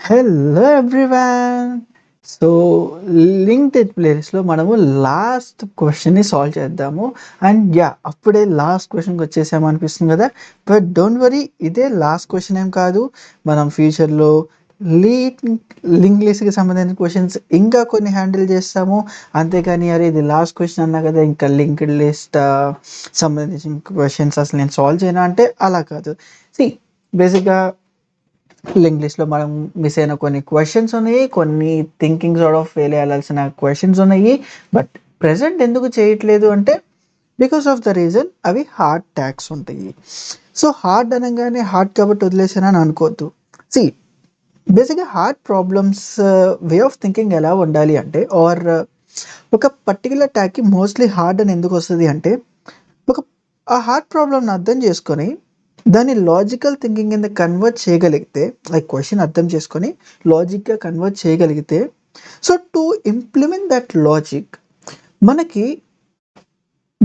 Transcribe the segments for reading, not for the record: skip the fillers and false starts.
Hello everyone. So linked ప్లేలిస్ట్లో మనము last క్వశ్చన్ని సాల్వ్ చేద్దాము. అండ్ అప్పుడే లాస్ట్ క్వశ్చన్కి వచ్చేసాము అనిపిస్తుంది కదా. బట్ డోంట్ వరీ, ఇదే లాస్ట్ క్వశ్చన్ ఏం కాదు. మనం ఫ్యూచర్లో లింక్ లిస్ట్కి సంబంధించిన క్వశ్చన్స్ ఇంకా కొన్ని హ్యాండిల్ చేస్తాము. అంతేకాని అరే ఇది లాస్ట్ క్వశ్చన్ అన్నా కదా, ఇంకా లింక్డ్ లిస్ట్ సంబంధించిన క్వశ్చన్స్ అసలు నేను సాల్వ్ చేయను అంటే అలా కాదు. సి బేసిక్గా లింక్ లిస్ట్లో మనం మిస్ అయిన కొన్ని క్వశ్చన్స్ ఉన్నాయి, కొన్ని థింకింగ్ సార్ట్ ఆఫ్ ఫెయిల్ అయ్యాల్సిన క్వశ్చన్స్ ఉన్నాయి. బట్ ప్రెసెంట్ ఎందుకు చేయట్లేదు అంటే బికాస్ ఆఫ్ ద రీజన్ అవి హార్డ్ ట్యాగ్స్ ఉంటాయి. సో హార్డ్ అనగానే హార్డ్ కాబట్టి వదిలేసానని అనుకోవద్దు. సి బేసిక్గా hard problems way of thinking ఎలా ఉండాలి అంటే, ఆర్ ఒక పర్టికులర్ ట్యాగ్కి మోస్ట్లీ హార్డ్ అని ఎందుకు వస్తుంది అంటే, ఒక ఆ హార్డ్ ప్రాబ్లమ్ని అర్థం చేసుకొని దాన్ని లాజికల్ థింకింగ్ కింద కన్వర్ట్ చేయగలిగితే, లైక్ క్వశ్చన్ అర్థం చేసుకొని లాజిక్గా కన్వర్ట్ చేయగలిగితే, so to implement that logic మనకి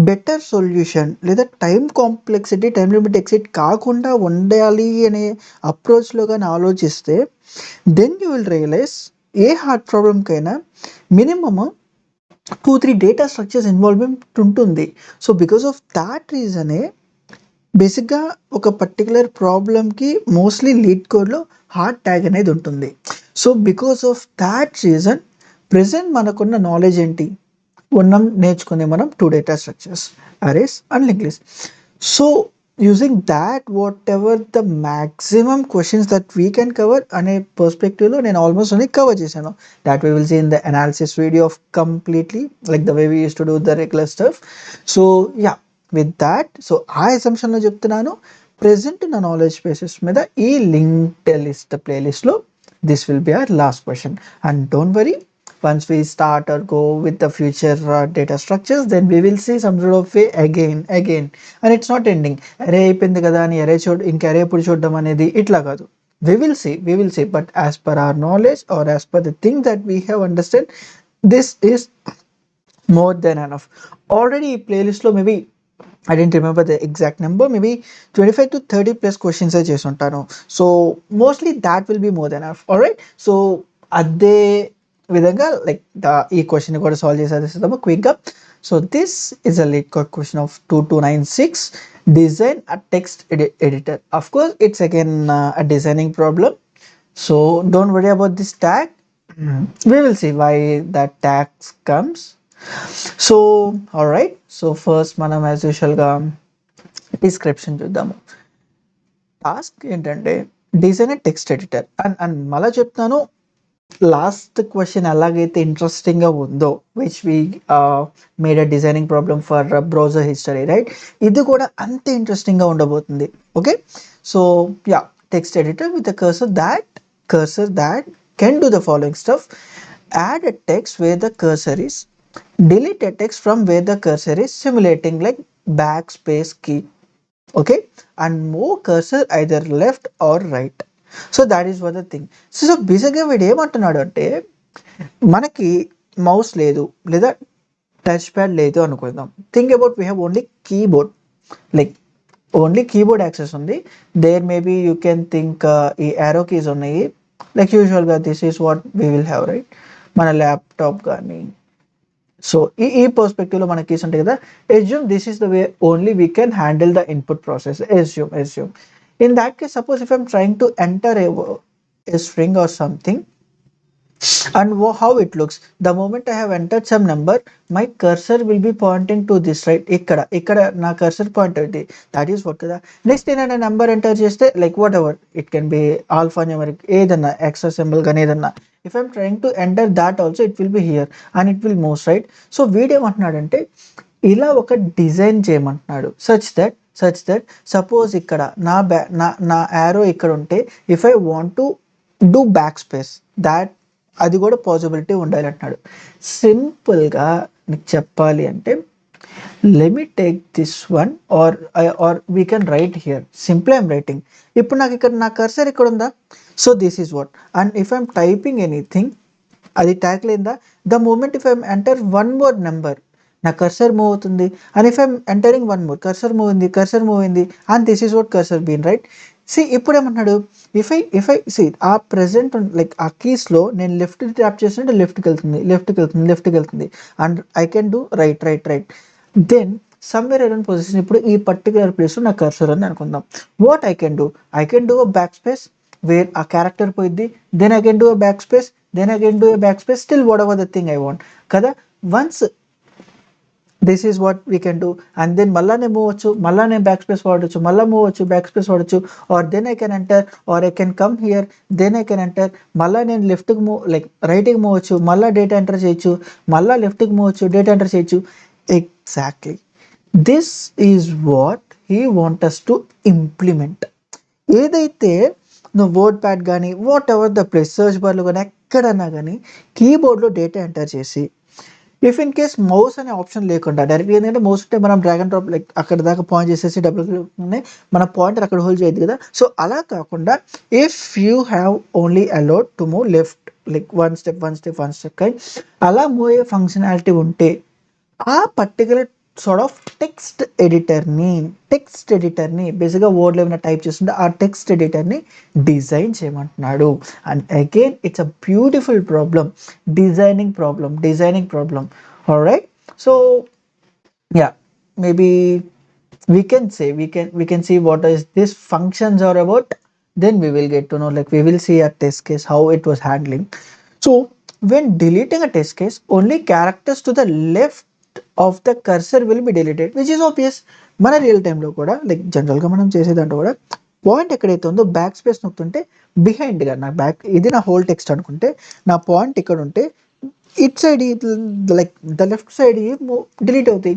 బెటర్ సొల్యూషన్ లేదా time complexity, time limit exceed కాకుండా ఉండాలి అనే అప్రోచ్లో కానీ ఆలోచిస్తే, then you will realise a hard ప్రాబ్లంకైనా మినిమమ్ 2-3 డేటా స్ట్రక్చర్స్ ఇన్వాల్వ్మెంట్ ఉంటుంది. సో బికాస్ ఆఫ్ దాట్ రీజనే బేసిక్గా ఒక పర్టికులర్ ప్రాబ్లమ్కి మోస్ట్లీ లీడ్ కోడ్లో హార్డ్ ట్యాగ్ అనేది ఉంటుంది. So because of that reason present మనకున్న నాలెడ్జ్ ఏంటి, నేర్చుకునే మనం 2 data structures, arrays and link list. So using that whatever the maximum questions that we can cover అనే పర్స్పెక్టివ్లో నేను ఆల్మోస్ట్ అన్ని కవర్ చేశాను. That we will see in the analysis video of completely like the way we use to do the regular stuff. So with that, so ఆ అసంప్షన్లో చెప్తున్నాను, present నా knowledge basis మీద ఈ లింక్డ్ లిస్ట్ ప్లేలిస్ట్లో this will be our last question. And don't worry, once we start or go with the future data structures, then we will see some sort of way again and it's not ending. అరే అయిపోయింది కదా అని అరే ఇంకా అరే ఎప్పుడు చూడడం అనేది ఇట్లా కాదు. We will see but as per our knowledge or as per the thing that we have understood, this is more than enough. Already ఈ ప్లేలిస్ట్లో maybe I didn't remember the exact number, maybe 25 to 30 plus questions I చేసి ఉంటాను. So mostly that will be more than enough. Alright, so అదే విధంగా like ఈ question కూడా solve చేసేద్దాము క్విక్గా. So this is a lead code question of 2296, design a text editor. Of course it's again a designing problem. So don't worry about this tag. We will see why that tag comes. So alright, so first మనం as యూజువల్గా description చూద్దాము. Task ఏంటంటే design text editor. And మళ్ళీ చెప్తాను, last question ఎలాగైతే ఇంట్రెస్టింగ్గా ఉందో, which we made a designing problem for browser history, right, ఇది కూడా అంతే ఇంట్రెస్టింగ్గా ఉండబోతుంది. Okay, so text editor with a cursor that can do the following stuff: add a text where the cursor is, delete a text from where the cursor is, simulating like backspace key. Okay, and move cursor either left or right. So that is what the thing. So బేసిక్గా వీడు ఏమంటున్నాడు అంటే, మనకి mouse లేదు లేదా touch pad లేదు అనుకుందాం. Think about we have only keyboard, like only keyboard access ఉంది. There maybe you can think ఈ యారో కీస్ ఉన్నాయి. లైక్ యూజువల్గా this is what we will have, right, మన ల్యాప్టాప్ కానీ. సో ఈ పర్స్పెక్టివ్లో మన కీస్ ఉంటాయి కదా. assume this is the way only we can handle the input process. assume in that case, suppose if I'm trying to enter a string or something, and how it looks, the moment I have entered some number, my cursor will be pointing to this, right, ikkada na cursor point avidi. That is what kada. Next నేను number enter చేస్తే, like whatever it can be, alpha numeric ఏదన్నా extra symbol కానీ ఏదన్నా, if I'm trying to enter that also, it will be here and it will move, right. So వీడేమంటున్నాడంటే ఇలా ఒక design చేయమంటున్నాడు, such that suppose ఇక్కడ నా యారో ఇక్కడ ఉంటే, if I want to do back space, that అది కూడా పాసిబిలిటీ ఉండాలి అంటున్నాడు. సింపుల్గా నీకు చెప్పాలి అంటే, let me take this one or we can write here. Simple I'm writing. ఇప్పుడు నాకు ఇక్కడ నా కర్సర్ ఇక్కడ ఉందా, so this is what. And if I'm typing anything, అది ట్యాగ్ లేదా, the moment if I'm enter one more number, నా cursor move అవుతుంది. And if I'm entering one more, cursor move అయింది, and this is what cursor been, right. See ఇప్పుడు ఏమన్నాడు, if I see ఆ present like ఆ కీస్లో నేను left tap చేస్తుంటే లెఫ్ట్కి వెళ్తుంది and I can do right then somewhere around position. ఇప్పుడు ఈ పర్టికులర్ ప్లేస్లో నా కర్సర్ అని అనుకుందాం. What I can do a back space where ఆ క్యారెక్టర్ పోయిద్ది, then I can do a back space, still whatever the thing I want కదా. Once this is what we can do and then మళ్ళా నేను move వచ్చు, మళ్ళా నేను back space వాడచ్చు, మళ్ళీ మూవ్ వచ్చు, బ్యాక్ స్పేస్ వాడచ్చు, or then I can enter, or I can come here, then I can enter, మళ్ళీ నేను లెఫ్ట్కి మూవ్ లైక్ రైట్కి మూవ్ వచ్చు, మళ్ళీ డేటా ఎంటర్ చేయొచ్చు, మళ్ళీ లెఫ్ట్కి మూవ్ వచ్చు, డేటా ఎంటర్ చేయొచ్చు. Exactly this is what he want us to implement. ఏదైతే నువ్వు వర్డ్ ప్యాడ్ కానీ whatever the place search బార్లో కానీ ఎక్కడన్నా కానీ కీబోర్డ్లో డేటా ఎంటర్ చేసి ఇఫ్ ఇన్ కేస్ మౌస్ అనే ఆప్షన్ లేకుండా డైరెక్ట్గా ఏంటంటే మౌస్ ఉంటే మనం డ్రాగ్ అండ్ డ్రాప్ లైక్ అక్కడ దాకా పాయింట్ చేసేసి డబుల్ మన పాయింటర్ అక్కడ హోల్డ్ చేయదు కదా. సో అలా కాకుండా if you have only allowed to move left like one step అలా మూవ్ అయ్యే ఫంక్షనాలిటీ ఉంటే ఆ పర్టికులర్ సార్ట్ ఆఫ్ టెక్స్ట్ ఎడిటర్ని బేసిక్గా వర్డ్లో ఏమైనా టైప్ చేస్తుంటే ఆ టెక్స్ట్ ఎడిటర్ని డిజైన్ చేయమంటున్నాడు. And again it's a beautiful problem, designing problem. Alright, so yeah, maybe we can see what is this functions are about, then we will get to know, like we will see a test case how it was handling. So when deleting a test case, only characters to the left of the cursor will be deleted, which is obvious. మన real టైంలో కూడా like జనరల్గా మనం చేసేదంటే కూడా point ఎక్కడైతే ఉందో back space నొక్కుంటే బిహైండ్గా నా back ఇది నా హోల్ టెక్స్ట్ అనుకుంటే నా పాయింట్ ఇక్కడ ఉంటే it side like the left side delete అవుతాయి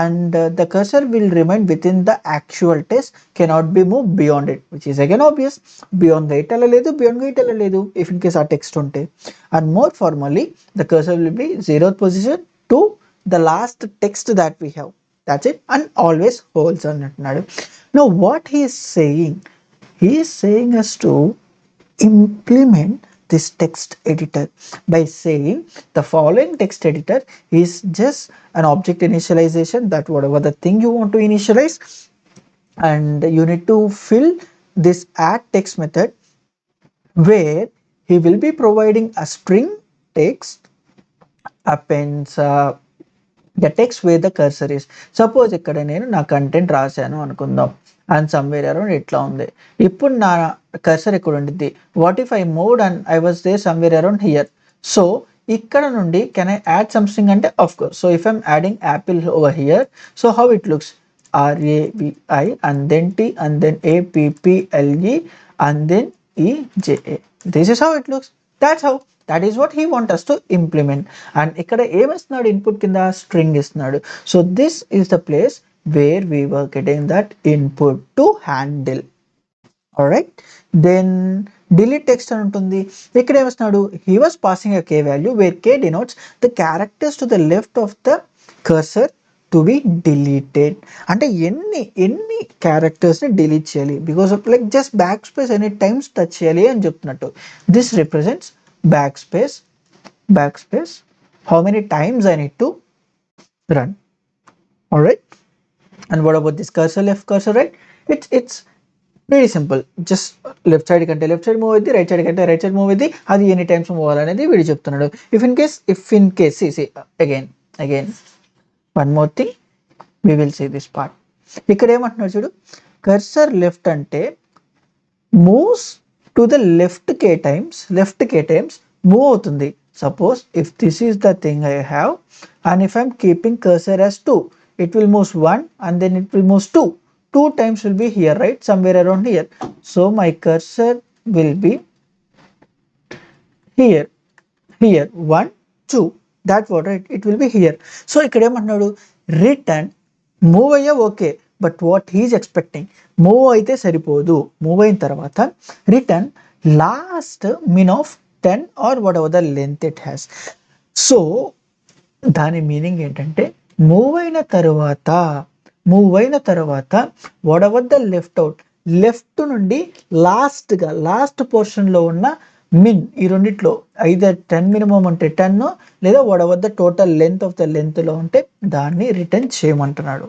and the cursor will remain within the actual test cannot be move beyond it, which is again obvious. Beyond the it వెళ్ళలేదు, beyond it వెళ్ళలేదు if in case ఆ text ఉంటే. And more formally the cursor will be 0th position to the last text that we have, that's it, and always holds అని అంటున్నాడు. Know what he is saying us to implement this text editor by saying the following text editor is just an object initialization, that whatever the thing you want to initialize, and you need to fill this add text method where he will be providing a string text appends the text way the cursor is. Suppose ఇక్కడ నేను నా content రాశాను అనుకుందాం and somewhere around ఇట్లా ఉంది. ఇప్పుడు నా cursor ఇక్కడ ఉండిద్ది. What if I moved and I was there somewhere around here. So ఇక్కడ నుండి కెన్ ఐ యాడ్ సంథింగ్ అంటే of course. So if I'm adding apple over here, so how it looks RAVI and then T and then APPLE and then EJA. This is how it looks. That's how, that is what he wants us to implement. And ఇక్కడ ఏమిస్తున్నాడు input కింద string ఇస్తున్నాడు. So this is the place where we were getting that input to handle. Alright, then delete text అని ఉంటుంది. ఇక్కడ ఏమిస్తున్నాడు, he was passing a K value where K denotes the characters to the left of the cursor to be deleted. అంటే ఎన్ని క్యారెక్టర్స్ని delete చేయాలి because of like just back space any times touch చేయాలి అని చెప్తున్నట్టు. This represents back space how many times I need to run. All right, and what about this cursor, left cursor, right? It's pretty simple. Just left side కంటే left side move అయింది, right side కంటే right side move అయింది. అది any times move అవ్వాలనేది వీడు చెప్తున్నాడు. If in case see again one more thing, we will see this part. ఇక్కడ ఏమంటున్నాడు చూడు, కర్సర్ లెఫ్ట్ అంటే moves to the left K times move అవుతుంది. Suppose if this is the thing I have and if I'm keeping cursor as 2, it will move 1 and then it will move 2 times will be here, right, somewhere around here. So my cursor will be here 1 2, that what, right, it will be here. So ఇక్కడ ఏమంటున్నాడు, return move అయ్యా okay, but what he's expecting, move అయితే సరిపోదు, move అయిన తర్వాత return last min of 10 or whatever the length it has. So దాని meaning ఏంటంటే move అయిన తర్వాత వాట్ ఎవర్ ద లెఫ్ట్ నుండి లాస్ట్ పోర్షన్లో ఉన్న మిన్, ఈ రెండిట్లో ఐదర్ 10 మినిమం అంటే 10 లేదా whatever the total length of the లెంత్లో ఉంటే దాన్ని రిటర్న్ చేయమంటున్నాడు.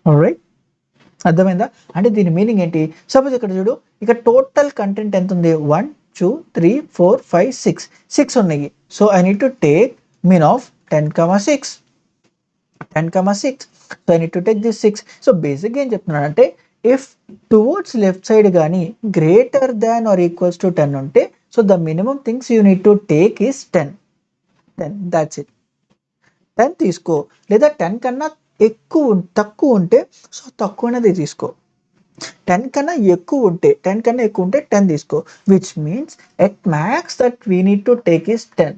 ఆల్రైట్, అర్థమైందా? అంటే దీని మీనింగ్ ఏంటి? సపోజ్ ఇక్కడ చూడు, ఇక్కడ టోటల్ కంటెంట్ ఎంత ఉంది? 1, 2, 3, 4, 5, 6 6 ఉన్నాయి. So I need to take mean of 10,6 10,6. So I need to take this 6. So బేసిక్గా ఏం చెప్తున్నానంటే, ఇఫ్ టువర్డ్స్ లెఫ్ట్ సైడ్ కానీ greater than or equals to 10 ఉంటే, so the minimum things you need to take is 10. That's it. 10 తీసుకో, లేదా 10 కన్నా తక్కువ ఉంటే సో తక్కువనేది తీసుకో. 10 కన్నా ఎక్కువ ఉంటే 10 తీసుకో, which means at max that we need to take is 10.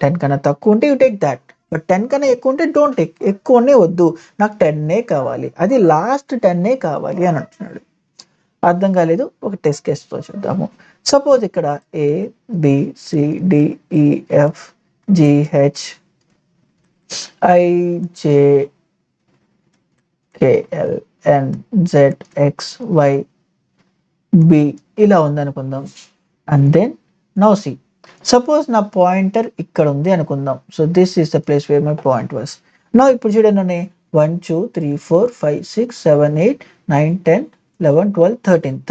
10 కన్నా తక్కువ ఉంటే యూ టేక్ దాట్, బట్ 10 కన్నా ఎక్కువ ఉంటే డోంట్ టేక్. ఎక్కువనే వద్దు, నాకు 10 కావాలి, అది లాస్ట్ 10 కావాలి అని అంటున్నాడు. అర్థం కాలేదు? ఒక టెస్ట్ కేసుతో చూద్దాము. సపోజ్ ఇక్కడ A B C D E F G H I J K L N Z X Y B ఇలా ఉందనుకుందాం. And then now see, suppose నా పాయింటర్ ఇక్కడ ఉంది అనుకుందాం. So this is the place where my point was. నా ఇప్పుడు చూడండి ఉన్నాయి 1 2 3 4 5 6 7 8 9 10 11 12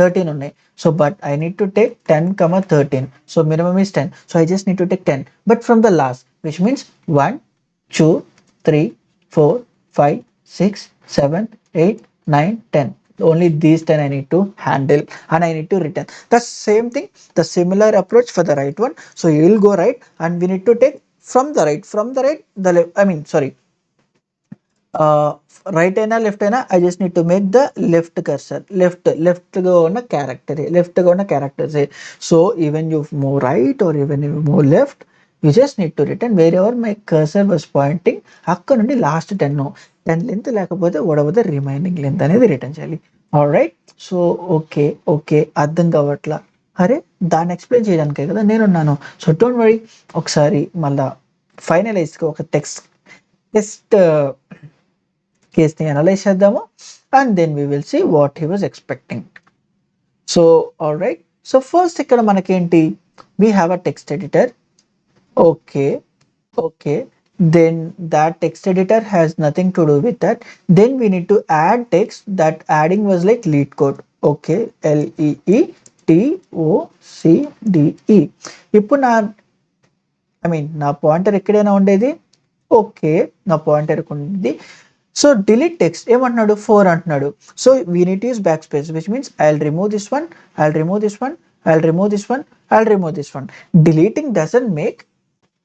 13 ఉన్నాయి. So but I need to take 10, 13. So minimum is 10. So I just need to take 10. But from the last, which means 1 2 3 4 5 6 7 8 9 10. Only these 10 I need to handle and I need to return. The same thing, the similar approach for the right one. So you will go right and we need to take from the right, the left, I mean sorry, right అయినా left అయినా I just need to make the left cursor, left గా ఉన్న characters. So even you move right or even you move left, you just need to return wherever my cursor was pointing. అక్కడ నుండి last 10 length లేకపోతే whatever the remaining length అనేది return చేయాలి. Alright. So okay అర్థం కావట్లా, అరే దాన్ని explain చేయడానికే కదా నేనున్నాను. సో డోంట్ వరీ, ఒకసారి మళ్ళా ఫైనలైజ్గా ఒక టెస్ట్ కేస్ని అనలైజ్ చేద్దాము and then we will see what he was expecting. So alright. So first ఇక్కడ మనకేంటి, we have a text editor. Okay, then that text editor has nothing to do with that. Then we need to add text. That adding was like lead code. Okay, LEETOCDE. ఇప్పుడు నా pointer ఎక్కడైనా ఉండేది. Okay, నా pointer ఉంది. So delete text ఏమంటున్నాడు, 4 అంటున్నాడు. So we need to use back space, which means I'll remove this one, I'll remove this one, I'll remove this one, I'll remove this one. Deleting doesn't make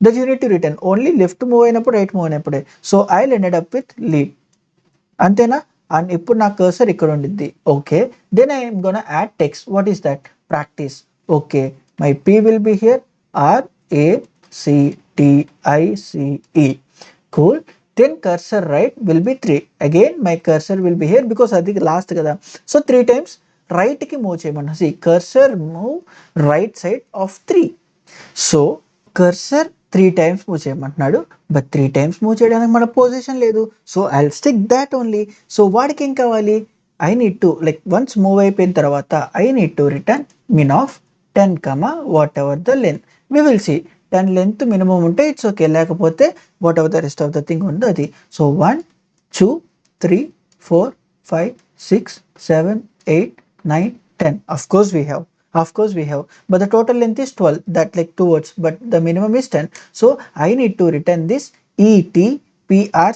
that you need to return. Only left move అయినప్పుడు right move అయినప్పుడే. So I'll ended up with lead. అంతేనా? And ఇప్పుడు నా cursor ఇక్కడ ఉండిద్ది. Okay, then I'm gonna add text. What is that? Practice. Okay, my P will be here, RACTICE. Cool. Then cursor right will be 3. Again my cursor will be here because అది last కదా. So 3 times right కి move చేయమన్నా. See, cursor move right side of 3. So cursor 3 times move చేయమంటున్నాడు, but 3 times move చేయడానికి మన position లేదు. So I stick that only. So వాడికి ఏం కావాలి, I need to once move అయిపోయిన తర్వాత I need to return min of 10, whatever the length. We will see 10 length minimum ఉంటే ఇట్స్ ఓకే, లేకపోతే what ever the rest of the thing ఉందో అది. So 1 2 3 4 5 6 7 8 9 10. Of course we have, but the total length is 12. That 2 words, but the minimum is 10. So I need to return this ETPR,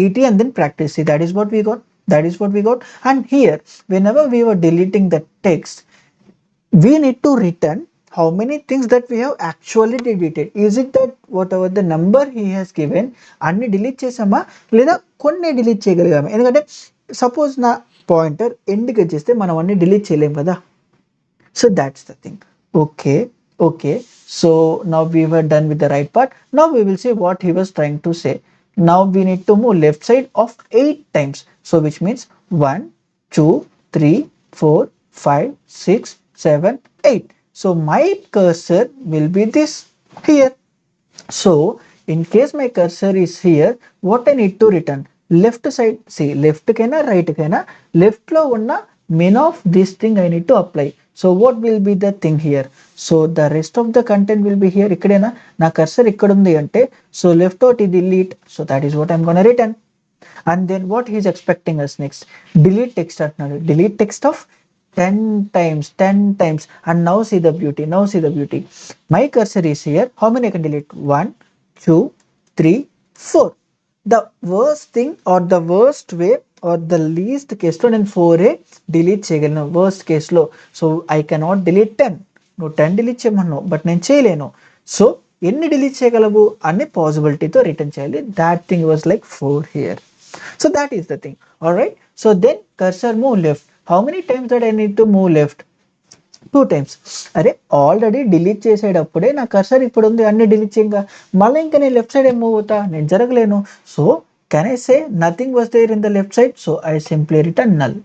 ET and then practice. See, that is what we got. And here, whenever we were deleting the text, we need to return how many things that we have actually deleted. Is it that whatever the number he has given అన్ని delete చేసామా లేదా కొన్ని delete చేయగలిగామా? ఎందుకంటే suppose నా pointer ఎండ్కి వచ్చేస్తే మనం అన్ని delete చేయలేం కదా. So that's the thing. Okay. So now we were done with the right part. Now we will see what he was trying to say. Now we need to move left side of 8 times. So which means 1 2 3 4 5 6 7 8. So my cursor will be this here. So in case my cursor is here, what I need to return? Left side. See, left kaina right kaina, left lo unna min of this thing I need to apply. So what will be the thing here? So the rest of the content will be here. Ikkadena na cursor ikkada undi ante, so left out is delete. So that is what I'm gonna return. And then what he's expecting us next? Delete text అంటున్నాడు. Delete text of 10 times, 10 times. And now see the beauty. Now see the beauty. My cursor is here. How many I can delete? 1, 2, 3, 4. The worst thing or the worst way or the least case లో నేను 4 delete చేయగలను worst కేసులో. So I cannot delete 10. నువ్వు 10 delete చేయమన్నావు but నేను చేయలేను. So ఎన్ని delete చేయగలవు అనే పాసిబిలిటీతో రిటర్న్ చేయాలి. That thing was like 4 here. So that is the thing. All right. So then cursor move left. How many times that I need to move left? 2 times. అరే already delete చేసేటప్పుడే నా cursor ఇప్పుడు ఉంది, అన్ని delete చేయగా మళ్ళీ ఇంకా నేను లెఫ్ట్ సైడ్ ఏం మూవ్ అవుతా? నేను జరగలేను. So can I say nothing was there in the left side? So I simply return null.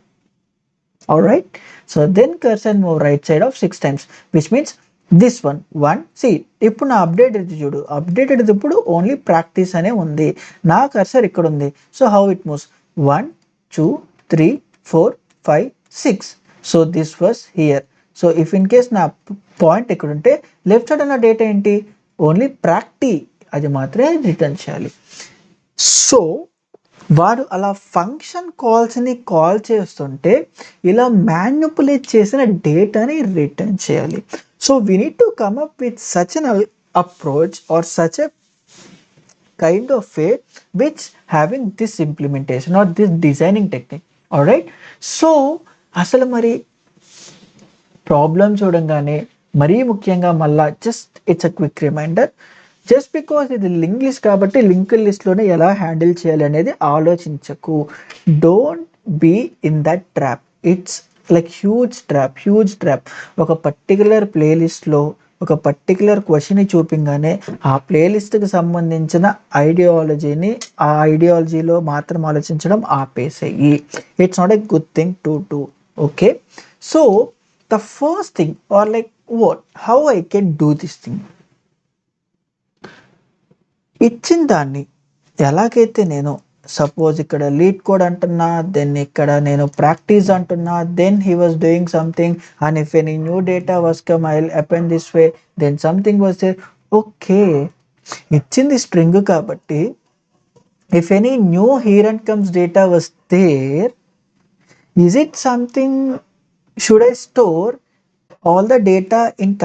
All right. So then cursor move right side of 6 times, which means this one 1. See ఇప్పుడు నా updated చూడు, updated ఇప్పుడు only practice అనే ఉంది. నా cursor ఇక్కడ ఉంది. So how it moves? 1, 2, 3, 4, 5, 6. So this was here. So if in case నా పాయింట్ ఇక్కడ ఉంటే లెఫ్ట్ సైడ్ ఉన్న డేటా ఏంటి? ఓన్లీ ప్రాక్టీ, అది మాత్రమే రిటర్న్ చేయాలి. సో వాడు అలా ఫంక్షన్ కాల్స్ని కాల్ చేస్తుంటే ఇలా మ్యానిపులేట్ చేసిన డేటాని రిటర్న్ చేయాలి. So we need to come up with such an approach or such a kind of way which having this implementation or this designing technique. Alright. So అసలు మరి problem చూడంగానే మరీ ముఖ్యంగా మళ్ళా just it's a quick reminder, just because ఇది link list కాబట్టి link లిస్ట్లోనే ఎలా హ్యాండిల్ చేయాలి అనేది ఆలోచించకు. Don't be in that trap. It's like huge trap. ఒక పర్టికులర్ ప్లేలిస్ట్లో ఒక పర్టికులర్ క్వశ్చన్ని చూపించగానే ఆ ప్లేలిస్ట్కి సంబంధించిన ఐడియాలజీని ఆ ఐడియాలజీలో మాత్రం ఆలోచించడం ఆపేసేయి. It's not a good thing to do. Okay. So the first thing or like what how I can do this thing, ఇచ్చిన దాన్ని ఎలాగైతే నేను సపోజ్ ఇక్కడ లీడ్ కోడ్ అంటున్నా, దెన్ ఇక్కడ నేను ప్రాక్టీస్ అంటున్నా, then he was doing something and if any new data was come I will append this way, then something was there. Okay, ఇచ్చింది స్ట్రింగ్ కాబట్టి if any new here and comes data was there, is it something should I store all the data in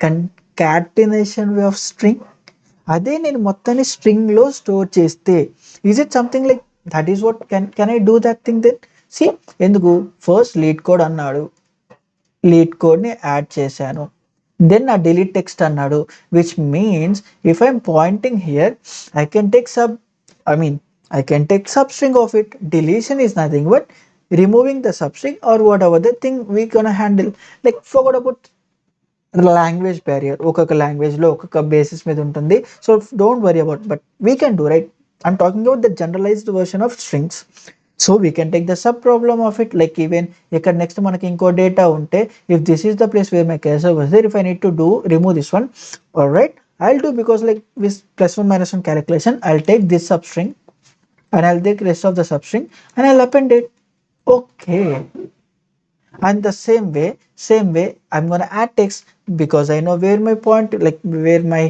concatenation way of string? అదే నేను మొత్తాన్ని స్ట్రింగ్లో store చేస్తే is it something like that is what can I do that thing then? C ఎందుకు first lead code అన్నాడు, lead కోడ్ని add చేశాను, then నా డిలీట్ టెక్స్ట్ అన్నాడు, which means if I'm Poynting here I can take substring of it. Deletion is nothing but removing the substring or whatever the thing we gonna handle. Like forgot about language barrier, ఒక్కొక్క లాంగ్వేజ్లో ఒక్కొక్క basis మీద ఉంటుంది. So don't worry about, but we can do right. I'm talking about the generalised version of strings. So we can take the sub problem of it. Like even ఇక్కడ next మనకి ఇంకో data ఉంటే if this is the place where my cursor was there, if I need to do remove this one, all right I'll do, because like with +1 -1 calculation I'll take this substring and I'll take rest of the substring and I'll append it. Okay. And the same way I'm gonna add text because I know where my point, like where my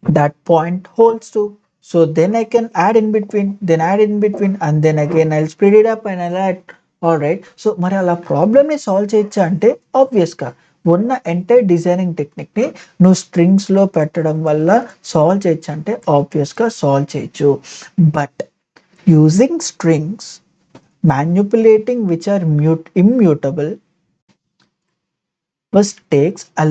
that point holds to. So then I can add in between, and then again I'll split it up and I'll add. All right. So మరి అలా ప్రాబ్లమ్ని solve చేయొచ్చా అంటే ఆబ్వియస్గా ఉన్న entire designing టెక్నిక్ని నువ్వు స్ట్రింగ్స్లో పెట్టడం వల్ల సాల్వ్ చేయొచ్చు అంటే ఆబ్వియస్గా సాల్వ్ చేయొచ్చు. But using strings, manipulating which are immutable first takes a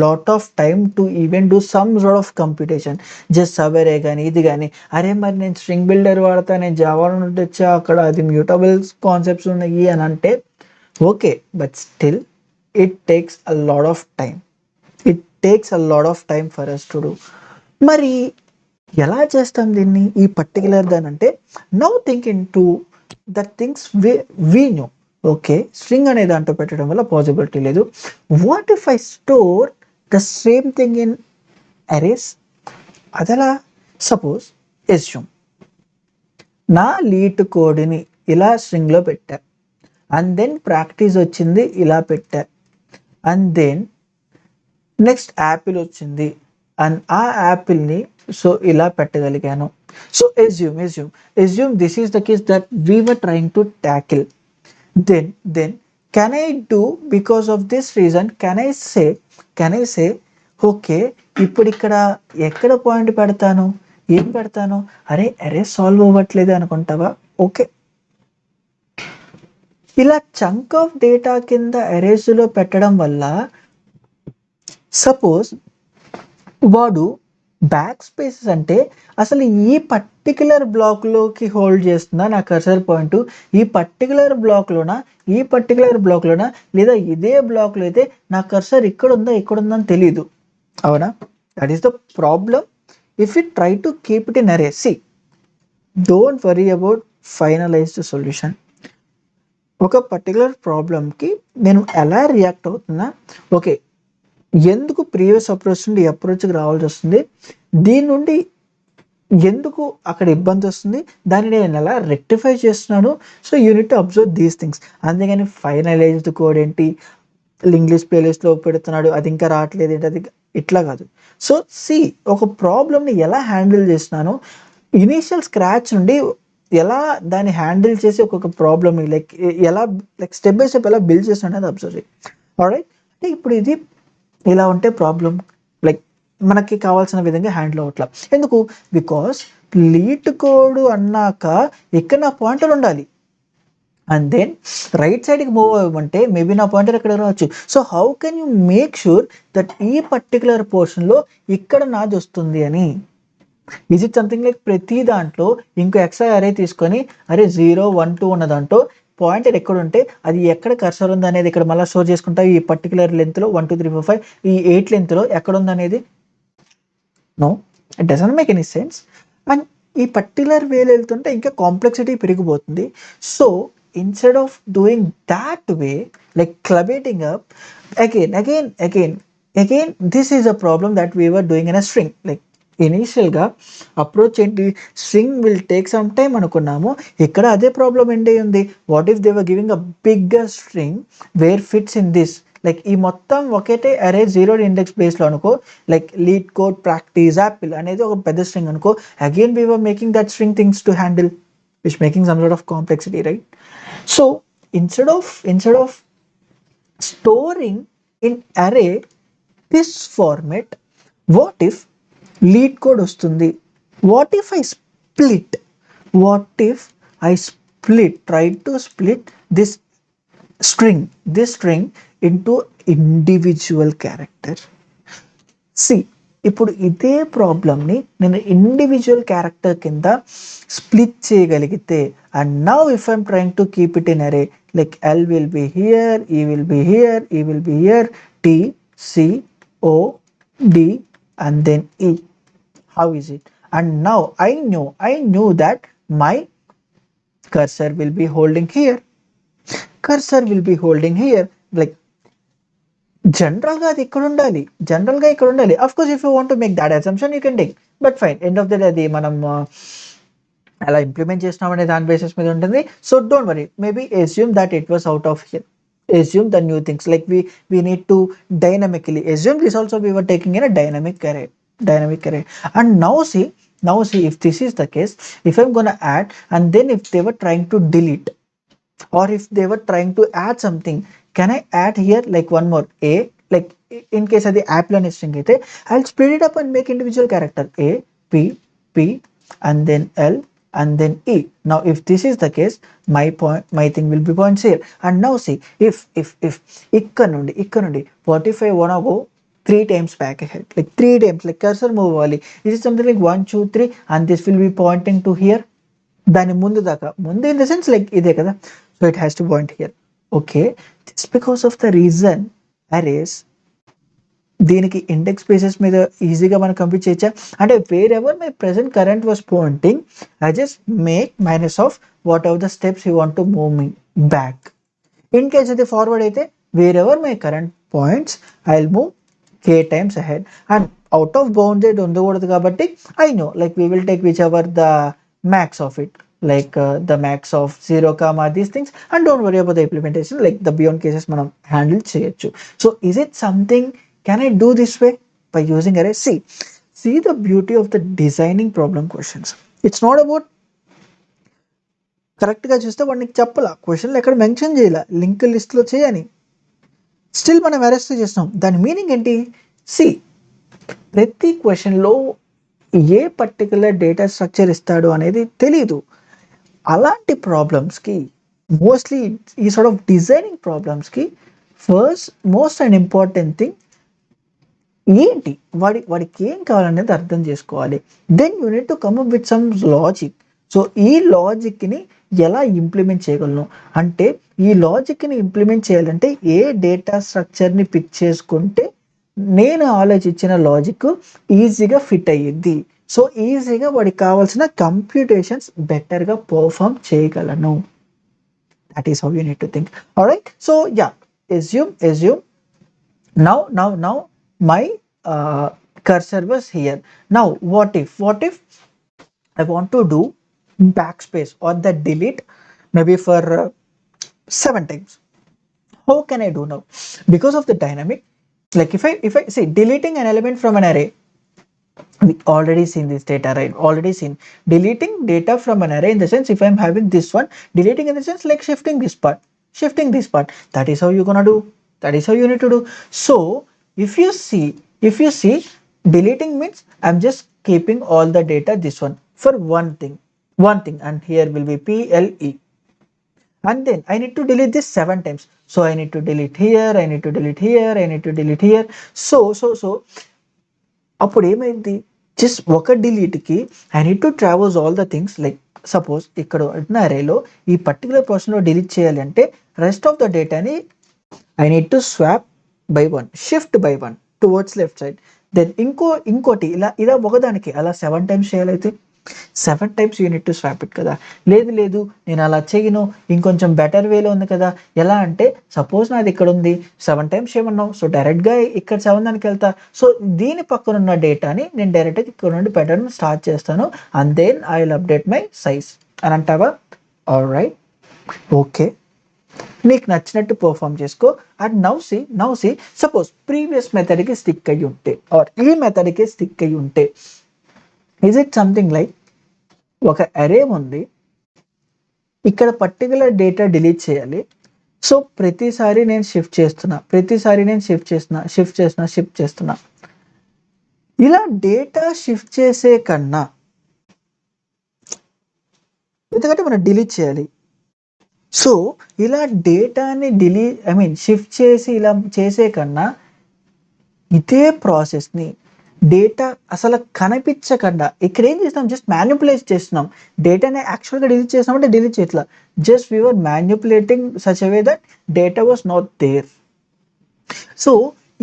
lot of time to even do some sort of computation. Just సవరే కానీ ఇది కానీ, అరే మరి నేను స్ట్రింగ్ బిల్డర్ వాడతా, నేను జావా నుండి వచ్చా, అక్కడ అది మ్యూటబుల్ కాన్సెప్ట్స్ ఉన్నాయి అని అంటే okay, but still it takes a lot of time for us to do. మరి ఎలా చేస్తాం దీన్ని ఈ పర్టికులర్ దాని అంటే, now think in to the things we knew. Okay, string అనే దాంట్లో పెట్టడం వల్ల పాసిబిలిటీ లేదు. What if I store the same thing in arrays? అదలా సపోజ్ ఎస్యూమ్ నా లీడ్ కోడ్ని ఇలా స్ట్రింగ్లో పెట్టా, అండ్ దెన్ ప్రాక్టీస్ వచ్చింది ఇలా పెట్టా, అండ్ దెన్ నెక్స్ట్ యాపిల్ వచ్చింది అండ్ ఆ యాపిల్ని సో ఇలా పెట్టగలిగాను. So assume this is the case that we were trying to tackle. Then can I do, because of this reason, can I say okay, ఇప్పుడు ఇక్కడ ఎక్కడ point పెడతాను, ఏం పెడతాను, అరే అరే సాల్వ్ అవ్వట్లేదు అనుకుంటావా? ఓకే, ఇలా చంక్ ఆఫ్ డేటా కింద అరేస్లో పెట్టడం వల్ల సపోజ్ వాడు బ్యాక్ స్పేసెస్ అంటే అసలు ఈ పర్టికులర్ బ్లాక్లోకి హోల్డ్ చేస్తుందా నా కర్సర్ పాయింట్, ఈ పర్టికులర్ బ్లాక్లోనా, ఈ పర్టికులర్ బ్లాక్లోనా, లేదా ఇదే బ్లాక్లో అయితే నా కర్సర్ ఇక్కడ ఉందా అని తెలీదు. అవునా? That is the problem if you try to keep it in array. See, don't worry about finalized solution. ఒక పర్టికులర్ ప్రాబ్లమ్కి నేను ఎలా రియాక్ట్ అవుతున్నా, ఓకే ఎందుకు ప్రీవియస్ అప్రోచ్ నుండి అప్రోచ్కి రావాల్సి వస్తుంది, దీని నుండి ఎందుకు అక్కడ ఇబ్బంది వస్తుంది, దాన్ని నేను ఎలా రెక్టిఫై చేస్తున్నాను. So unit to observe these things. అంతేగాని ఫైనలైజ్డ్ కోడ్ ఏంటి, ఇంగ్లీష్ ప్లేలిస్ట్లో పెడుతున్నాడు అది ఇంకా రావట్లేదు ఏంటి, అది ఇట్లా కాదు. సో సి, ఒక ప్రాబ్లమ్ని ఎలా హ్యాండిల్ చేస్తున్నాను, ఇనీషియల్ స్క్రాచ్ నుండి ఎలా దాన్ని హ్యాండిల్ చేసి ఒక్కొక్క ప్రాబ్లమ్ని ఎలా స్టెప్ బై స్టెప్ ఎలా బిల్డ్ చేస్తున్నాను అనేది అబ్జర్వ్ చేయి. ఆల్రైట్, అంటే ఇప్పుడు ఇది ఇలా ఉంటే ప్రాబ్లం మనకి కావాల్సిన విధంగా హ్యాండిల్ అవ్వట్లా. ఎందుకు? బికాస్ లీడ్ కోడ్ అన్నాక ఇక్కడ నా పాయింటర్ ఉండాలి, అండ్ దెన్ రైట్ సైడ్కి మూవ్ అవ్వమంటే మేబీ నా పాయింటర్ ఎక్కడ రావచ్చు. So how can you make sure that ఈ పర్టికులర్ పోర్షన్లో ఇక్కడ నాది వస్తుంది అని? ఈజ్ ఇట్ సంథింగ్ లైక్ ప్రతి దాంట్లో ఇంకో ఎక్స్ట్రా అరే తీసుకొని అరే 0, 1, 2 ఉన్న దాంట్లో పాయింటర్ ఎక్కడ ఉంటే అది ఎక్కడ కర్సర్ ఉంది అనేది ఇక్కడ మళ్ళీ స్టోర్ చేసుకుంటా, ఈ పర్టికులర్ లెంత్లో 1, 2, 3, 4, 5 ఈ 8 లెంత్లో ఎక్కడ ఉంది అనేది? No, it doesn't make any sense. And ఈ పర్టికులర్ వేలో వెళ్తుంటే ఇంకా కాంప్లెక్సిటీ పెరిగిపోతుంది. So instead of doing that way, like clubbing up again this is a problem that we were doing in a string. Like ఇనీషియల్గా approach ఏంటి, string will take some time అనుకున్నాము, ఇక్కడ అదే ప్రాబ్లం ఎండ్ అయి ఉంది. What if they were giving a bigger string where fits in this, like ఈ మొత్తం ఒకటే అరే 0 ఇండెక్స్ బేస్లో అనుకో, like LeetCode practice apple అనేది ఒక పెద్ద స్ట్రింగ్ అనుకో, again we were making that string things to handle which making some sort of complexity, right? So instead of storing in array this format, what if LeetCode వస్తుంది, what if I split, try to split this string into individual character. See, ఇప్పుడు ఇదే ప్రాబ్లమ్ని నేను individual character కింద split చేయగలిగితే, and now if I'm trying to keep it in array, like L will be here, E will be here, E will be here, T, C, O, D and then E. How is it? And now I knew that my cursor will be holding here. Like జనరల్గా అది ఇక్కడ ఉండాలి. Of course if you want to make that assumption you can take, but fine, end of the day అది మనం అలా implement చేసినామనే దాని basis మీద ఉంటుంది. So don't worry, maybe assume that it was out of here. Assume the new things, like we need to dynamically assume this also we were taking in a dynamic array. And now see, if this is the case, if I'm gonna add, and then if they were trying to delete, or if they were trying to add something, can I add here like one more a, like in case of the applet string aithe I'll split it up and make individual character a, p, and then l, and then e. Now if this is the case, my thing will be points here. And now see, if ikkada nundi what if I wanna go 3 times back ahead, like 3 times, like cursor move avali, is it something like 1, 2, 3 and this will be pointing to here, దాని ముందు in the sense like ఇదే కదా, so it has to point here. Okay, just because of the reason arrays దీనికి index basis మీద ఈజీగా మనం compute చేయొచ్చా అంటే, wherever my present current was pointing, I just make minus of whatever the steps you want to move me back. In case అయితే forward అయితే, wherever my current points I will move k times ahead. And out of bounded ఉండకూడదు కాబట్టి I know, like we will take whichever the max of it, like the max of 0, these things, and don't worry about the implementation, like the beyond cases మనం handle చేయొచ్చు. So is it something, can I do this way by using array? See the beauty of the designing problem questions. It's not about కరెక్ట్గా చూస్తే వాడు నీకు చెప్పాల, క్వశ్చన్లు ఎక్కడ mention చేయాల లింక్ లిస్ట్లో చేయని, స్టిల్ మనం అరెస్ట్ చేస్తున్నాం. దాని మీనింగ్ ఏంటి? సి, ప్రతి క్వశ్చన్లో ఏ పర్టికులర్ డేటా స్ట్రక్చర్ ఇస్తాడు అనేది తెలీదు. అలాంటి ప్రాబ్లమ్స్కి మోస్ట్లీ ఈ సార్ట్ ఆఫ్ డిజైనింగ్ ప్రాబ్లమ్స్కి first most and important thing ఏంటి, వాడికి ఏం కావాలనేది అర్థం చేసుకోవాలి. Then you need to come up with some logic. So ఈ లాజిక్ని ఎలా ఇంప్లిమెంట్ చేయగలను అంటే, ఈ లాజిక్ని ఇంప్లిమెంట్ చేయాలంటే ఏ డేటా స్ట్రక్చర్ని పిక్ చేసుకుంటే నేను ఆలోచించిన లాజిక్ ఈజీగా ఫిట్ అయ్యిద్ది, సో ఈజీగా వాడికి కావాల్సిన కంప్యూటేషన్స్ బెటర్గా పర్ఫామ్ చేయగలను. That is how you need to think. Alright, so yeah, assume now my cursor was here. Now what if I want to do backspace or the delete maybe for 7 times? How can I do now? Because of the dynamic, like if I see deleting an element from an array, we already seen this data, right? Already seen deleting data from an array in the sense, if I'm having this one, deleting in the sense like shifting this part. That is how you're gonna do, that is how you need to do. So if you see deleting means I'm just keeping all the data this one for one thing, and here will be ple, and then I need to delete this 7 times. So I need to delete here, I need to delete here, I need to delete here. So అప్పుడు ఏమైంది, just ఒక డిలీట్కి I need to traverse all the things. Like suppose ఇక్కడ ఉన్న అరేలో ఈ particular పోర్షన్లో delete చేయాలి అంటే రెస్ట్ ఆఫ్ ద డేటాని I need to swap by 1, shift by 1 towards left side. Then ఇంకోటి ఇలా ఒకదానికి అలా 7 టైమ్స్ చేయాలైతే 7 times you need to swap it కదా. లేదు నేను అలా చేయను, ఇంకొంచెం బెటర్ వేలో ఉంది కదా. ఎలా అంటే సపోజ్ నాది ఇక్కడ ఉంది, 7 టైమ్స్ చేయమన్నావు, సో డైరెక్ట్గా ఇక్కడ 7 దానికి వెళ్తా. సో దీని పక్కన ఉన్న డేటాని నేను డైరెక్ట్గా ఇక్కడ నుండి పెట్టడం స్టార్ట్ చేస్తాను, and then I will update my size అని అంటావా? ఆల్రైట్, ఓకే, నీకు నచ్చినట్టు పర్ఫామ్ చేసుకో. And now see suppose previous మెథడ్కి స్టిక్ అయ్యి ఉంటే ఆర్ ఈ మెథడ్కి స్టిక్ అయ్యి ఉంటే, ఈజ్ ఇట్ సంథింగ్ లైక్ ఒక అరే ఉంది, ఇక్కడ పర్టికులర్ డేటా డిలీట్ చేయాలి. సో ప్రతిసారి నేను షిఫ్ట్ చేస్తున్నా. ఇలా డేటా షిఫ్ట్ చేసే కన్నా, ఎందుకంటే మనం డిలీట్ చేయాలి, సో ఇలా డేటాని షిఫ్ట్ చేసి ఇలా చేసే కన్నా ఇదే ప్రాసెస్ని డేటా అసలు కనిపించకుండా ఇక్కడ ఏం చేస్తున్నాం, జస్ట్ మ్యానిపులేట్ చేస్తున్నాం. డేటాని యాక్చువల్గా డిలీట్ చేసినామంటే డిలీట్ చేయట్లా, just we were manipulating such a way that data was not there. So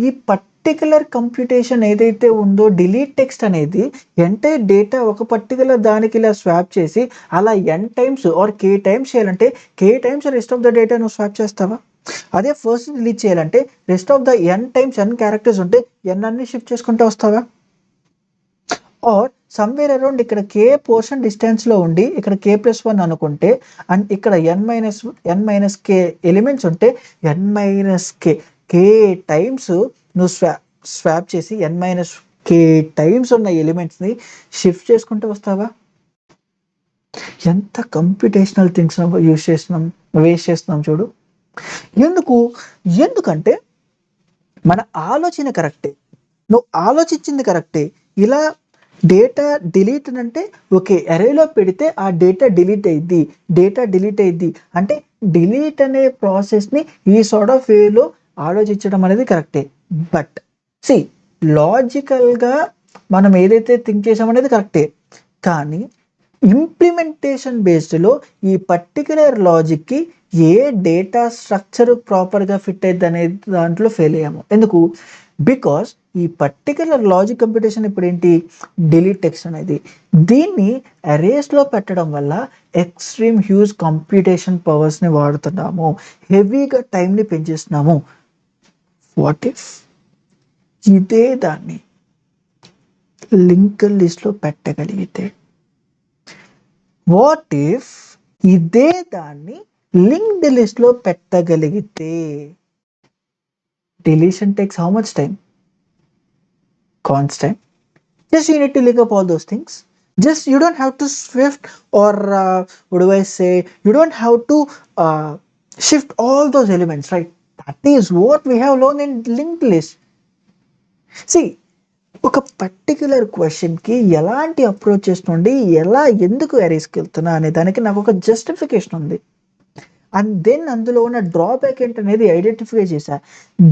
ఈ పర్టికులర్ కంప్యూటేషన్ ఏదైతే ఉందో డిలీట్ టెక్స్ట్ అనేది ఎంటైర్ డేటా ఒక పర్టికులర్ దానికి ఇలా స్వాప్ చేసి అలా n times or k times చేయాలంటే k times rest of the data నువ్వు స్వాప్ చేస్తావా? అదే ఫస్ట్ డిలీట్ చేయాలంటే rest of the n times n characters ఉంటే n అన్ని షిఫ్ట్ చేసుకుంటూ వస్తావా? ఆర్ సమ్వేర్ అరౌండ్ ఇక్కడ k పోర్షన్ డిస్టెన్స్లో ఉండి ఇక్కడ k+1 అనుకుంటే, అండ్ ఇక్కడ n k ఎలిమెంట్స్ ఉంటే k టైమ్స్ నువ్వు స్వాప్ చేసి k టైమ్స్ ఉన్న ఎలిమెంట్స్ని షిఫ్ట్ చేసుకుంటూ వస్తావా? ఎంత కంప్యూటేషనల్ థింగ్స్ వేస్ట్ చేస్తున్నాం చూడు. ఎందుకంటే మన ఆలోచన కరెక్టే, నువ్వు ఆలోచించింది కరెక్టే. ఇలా డేటా డిలీట్ అంటే ఓకే, అరేలో పెడితే ఆ డేటా డిలీట్ అయ్యిద్ది అంటే డిలీట్ అనే ప్రాసెస్ని ఈ సార్ట్ ఆఫ్ వేలో ఆలోచించడం అనేది కరెక్టే. బట్ సి, లాజికల్గా మనం ఏదైతే థింక్ చేసామనేది కరెక్టే, కానీ ఇంప్లిమెంటేషన్ బేస్డ్లో ఈ పర్టికులర్ లాజిక్కి ఏ డేటా స్ట్రక్చర్ ప్రాపర్గా ఫిట్ అయ్యిద్ది అనే దాంట్లో ఫెయిల్ అయ్యాము. ఎందుకు? బికాస్ ఈ పర్టికులర్ లాజిక్ కంప్యూటేషన్ ఇప్పుడు ఏంటి, డిలీట్ టెక్స్ట్ అనేది, దీన్ని అరేస్లో పెట్టడం వల్ల ఎక్స్ట్రీమ్ హ్యూజ్ కంప్యూటేషన్ పవర్స్ని వాడుతున్నాము, హెవీగా టైంని పెంచేస్తున్నాము. వాట్ ఇఫ్ ఇదే దాన్ని లింక్ లిస్ట్లో పెట్టగలిగితే? వాట్ ఇఫ్ ఇదే దాన్ని లింక్డ్ లిస్ట్లో పెట్టగలిగితే? Deletion takes how much time? Constant. Just you need to look up all those things. Just you don't have to shift, or what do I say, you don't have to shift all those elements, right? That is what we have learned in linked list. See, ఒక particular క్వశ్చన్కి ఎలాంటి approaches నుండి ఎలా ఎందుకు అరేస్కి వెళ్తున్నా అనే దానికి నాకు ఒక జస్టిఫికేషన్ ఉంది. అండ్ దెన్ అందులో ఉన్న డ్రాబ్యాక్ ఏంటనేది ఐడెంటిఫై చేశా.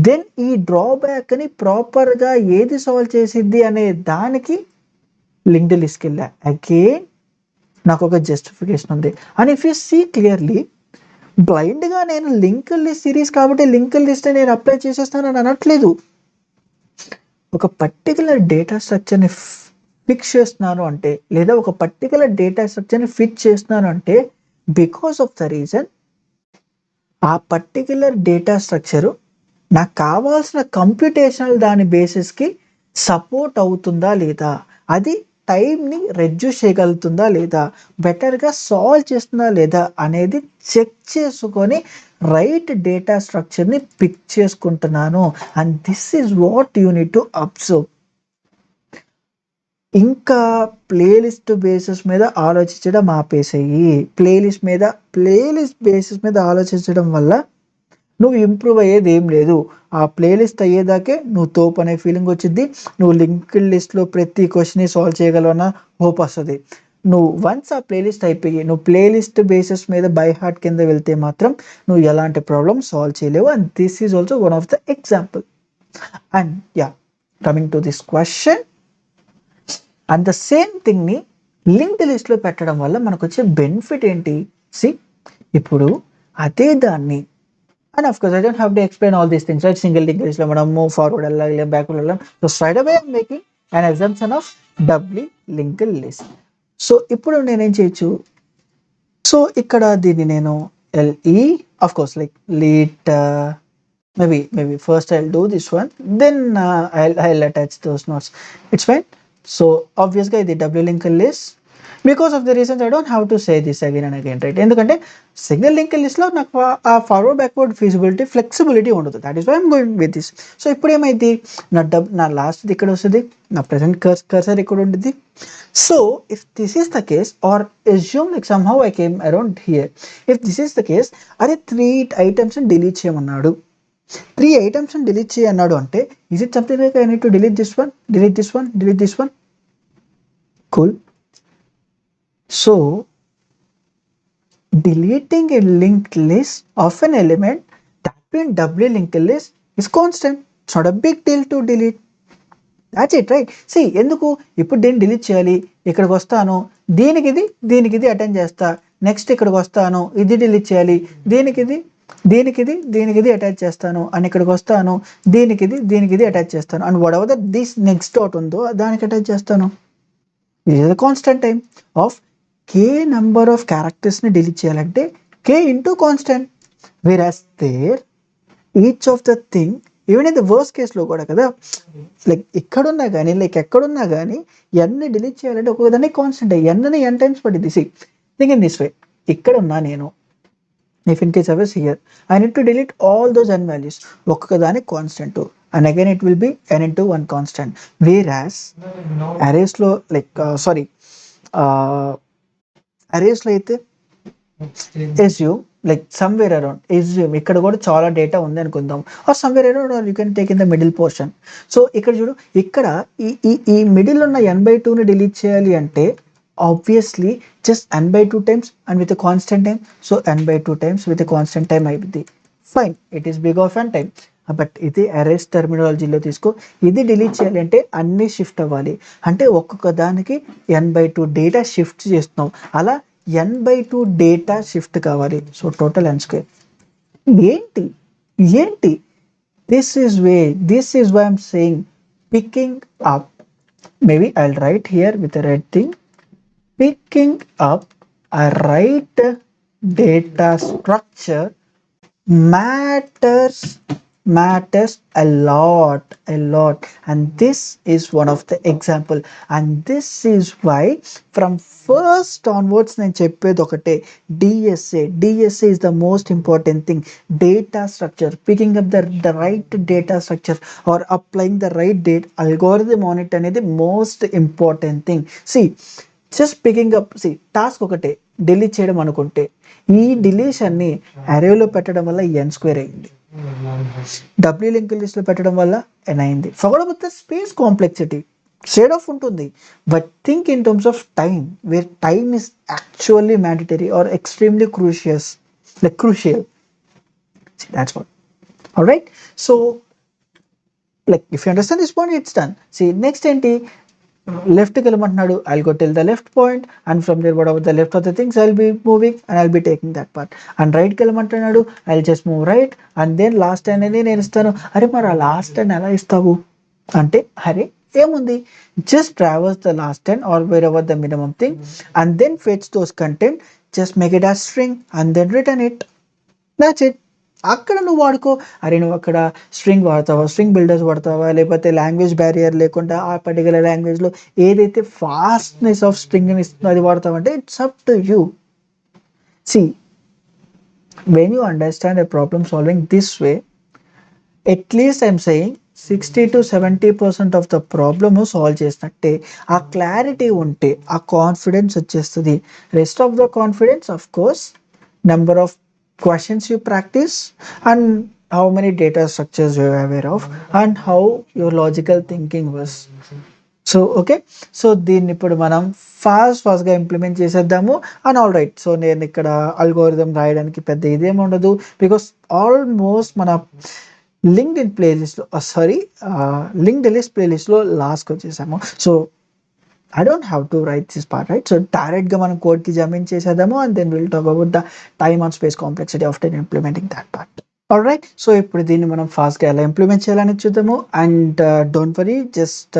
దెన్ ఈ డ్రాబ్యాక్ని ప్రాపర్గా ఏది సాల్వ్ చేసిద్ది అనే దానికి లింక్డ్ లిస్ట్కి వెళ్ళా. అగైన్ నాకు ఒక జస్టిఫికేషన్ ఉంది. And if you see clearly, బ్లైండ్గా నేను లింక్డ్ లిస్ట్ సిరీస్ కాబట్టి లింక్డ్ లిస్ట్ నేను అప్లై చేసేస్తాను అని అనట్లేదు. ఒక పర్టికులర్ డేటా స్ట్రక్చర్ని ఫిక్స్ చేస్తున్నాను అంటే, లేదా ఒక పర్టికులర్ డేటా స్ట్రక్చర్ని ఫిట్ చేస్తున్నాను అంటే, బికాస్ ఆఫ్ ద రీజన్ ఆ పర్టికులర్ డేటా స్ట్రక్చరు నాకు కావాల్సిన కంప్యూటేషనల్ దాని బేసిస్కి సపోర్ట్ అవుతుందా లేదా, అది టైంని రెడ్యూస్ చేయగలుగుతుందా లేదా, బెటర్గా సాల్వ్ చేస్తుందా లేదా అనేది చెక్ చేసుకొని రైట్ డేటా స్ట్రక్చర్ని పిక్ చేసుకుంటున్నాను. And this is what you need to observe. ఇంకా ప్లేలిస్ట్ బేసిస్ మీద ఆలోచించడం ఆపేసేయి. ప్లేలిస్ట్ బేసిస్ మీద ఆలోచించడం వల్ల నువ్వు ఇంప్రూవ్ అయ్యేది ఏం లేదు. ఆ ప్లేలిస్ట్ అయ్యేదాకే నువ్వు తోపు అనే ఫీలింగ్ వచ్చింది. నువ్వు లింక్డ్ లిస్ట్లో ప్రతి క్వశ్చన్ని సాల్వ్ చేయగలవన్న హోప్ వస్తుంది. నువ్వు వన్స్ ఆ ప్లేలిస్ట్ అయిపోయి నువ్వు ప్లేలిస్ట్ బేసిస్ మీద బై హార్ట్ కింద వెళ్తే మాత్రం నువ్వు ఎలాంటి ప్రాబ్లమ్ సాల్వ్ చేయలేవు. And this is also one of the example. And yeah, coming to this question, and the same థింగ్ని లింక్డ్ లిస్ట్లో పెట్టడం వల్ల మనకు వచ్చే బెనిఫిట్ ఏంటి? సి, ఇప్పుడు అదే దాన్ని, and of course I don't have to explain all these things, right? Single linked లిస్ట్లో మనం మూవ్ ఫార్వర్డ్ వెళ్ళాలి, బ్యాక్వర్డ్ వెళ్ళాలి. So straight away I'm making an assumption of doubly linked list. So ఇప్పుడు నేనేం చేయొచ్చు? సో ఇక్కడ దీన్ని నేను L E, of course like leet, maybe first I'll do this one, then I'll attach those notes. It's fine. So obviously the W linked list, because of the reasons I don't have to say this again and again, right? ఎందుకంటే single linked లిస్ట్లో నాకు ఆ forward backward feasibility flexibility ఉండదు. That is why I'm going with this. So ఇప్పుడు ఏమైంది, నా లాస్ట్ది ఇక్కడ వస్తుంది, నా ప్రజెంట్ కర్సర్ ఇక్కడ ఉంటుంది. So if this is the case, or assume like somehow I came around here, if this is the case, అదే 3 items డిలీట్ చేయమన్నాడు, 3 items డిలీట్ చేయన్నాడు అంటే, is it something like I need to delete this one, delete this one, delete this one? Cool. So deleting a linked list of an element that being doubly linked list is constant. It's not a big deal to delete. That's it, right? See, ఎందుకు ఇప్పుడు దీన్ని delete చేయాలి, ఇక్కడికి వస్తాను, దీనికి ఇది attend చేస్తా, next ఇక్కడికి వస్తాను, ఇది డిలీట్ చేయాలి, దీనికి ఇది అటాచ్ చేస్తాను, అండ్ ఇక్కడికి వస్తాను, దీనికి ఇది అటాచ్ చేస్తాను, and whatever this next dot ఉందో దానికి అటాచ్ చేస్తాను. ఇది the constant time of k number of క్యారెక్టర్స్ని డిలీట్ చేయాలంటే k into constant. Whereas there each of the thing, even in the worst కేస్లో కూడా కదా, లైక్ ఎక్కడున్నా కానీ ఎన్ని డిలీట్ చేయాలంటే ఒక్కొక్కదాన్ని కాన్స్టెంట్, ఎన్ని n టైమ్స్ పడింది. See, think in this way, ఇక్కడ ఉన్నా నేను, if in case I was here, I need to delete all those n values, ఒక్కొక్కదాన్ని constant, and again it will be n into 1 constant. Whereas అరేస్లో అరేస్లో అయితే assume like somewhere around, assume ఇక్కడ కూడా చాలా డేటా ఉంది అనుకుందాం, or somewhere around, or you can take in the middle portion. So ఇక్కడ చూడు, ఇక్కడ ఈ మిడిల్ ఉన్న n/2ని డిలీట్ చేయాలి అంటే obviously just n/2 times and with constant time. So n/2 times with constant time అయిపోద్ది. Fine, it is big of and time. But ఇది arrays టర్మినాలజీలో తీసుకో, ఇది డిలీట్ చేయాలి అంటే అన్నీ షిఫ్ట్ అవ్వాలి, అంటే ఒక్కొక్క దానికి n/2 డేటా షిఫ్ట్ చేస్తున్నాం, అలా n/2 డేటా షిఫ్ట్ కావాలి. So total n². ఏంటి this is why I'm saying picking up. Maybe I will write here with red thing, picking up a right data structure matters a lot, and this is one of the example. And this is why from first onwards నేను చెప్పేది ఒకటే, DSA is the most important thing. Data structure, picking up the right data structure or applying the right data algorithm on it అనేది most important thing. See, just picking up task ఒకటే delete చేయడం అనుకుంటే ఈ డిలీషన్ని అరేలో పెట్టడం వల్ల N square అయింది, డబ్ల్యూ లింక్ లిస్ట్లో పెట్టడం వల్ల ఎన్ అయింది. Forget about the space complexity, shade off ఉంటుంది, but think in terms of time where time is actually mandatory or extremely crucious like crucial. That's what. All right. So, like, if you understand this point, it's done. See, next ఏంటి, లెఫ్ట్కి వెళ్ళమంటున్నాడు, I'll go till the left point and from there whatever the left of the things I'll be moving and I'll be taking that part. And రైట్కి వెళ్ళమంటున్నాడు, I'll just move right and then last అనేది నేను ఇస్తాను. అరే మరి ఆ last ten ఎలా ఇస్తావు అంటే, అరే ఏముంది, just traverse the last ten or wherever the minimum thing and then fetch those content, just make it as string and then return it. That's it. అక్కడ నువ్వు వాడుకో. అరే నువ్వు అక్కడ స్ట్రింగ్ వాడతావా, స్ట్రింగ్ బిల్డర్స్ వాడతావా, లేకపోతే లాంగ్వేజ్ బ్యారియర్ లేకుండా ఆ పర్టికులర్ లాంగ్వేజ్లో ఏదైతే ఫాస్ట్నెస్ ఆఫ్ స్ట్రింగ్ ఇస్తుందో అది వాడతావంటే it's up to you. See, when you understand a problem solving this way, at least I'm saying 60-70% of the problem solve చేసినట్టే. ఆ క్లారిటీ ఉంటే ఆ కాన్ఫిడెన్స్ వచ్చేస్తుంది. Rest of the confidence of course number of questions you practice and how many data structures you are aware of and how your logical thinking was. So okay, so దీన్ని ఇప్పుడు మనం ఫాస్ట్గా implement చేసేద్దాము. And all right, so నేను ఇక్కడ algorithm రాయడానికి పెద్ద ఇదేమి ఉండదు, బికాస్ ఆల్మోస్ట్ మన లింక్డ్ ఇన్ ప్లేలిస్ట్లో లింక్డ్ లిస్ట్ ప్లేలిస్ట్లో లాస్ట్కి వచ్చేసాము. So I don't have to write this part, right? So డైరెక్ట్గా మనం కోడ్కి జంప్ చేసేద్దాము and then will talk about the time and space complexity after implementing that part. All right, so ఇప్పుడు దీన్ని మనం ఫాస్ట్గా ఎలా ఇంప్లిమెంట్ చేయాలని చూద్దాము. And don't worry, just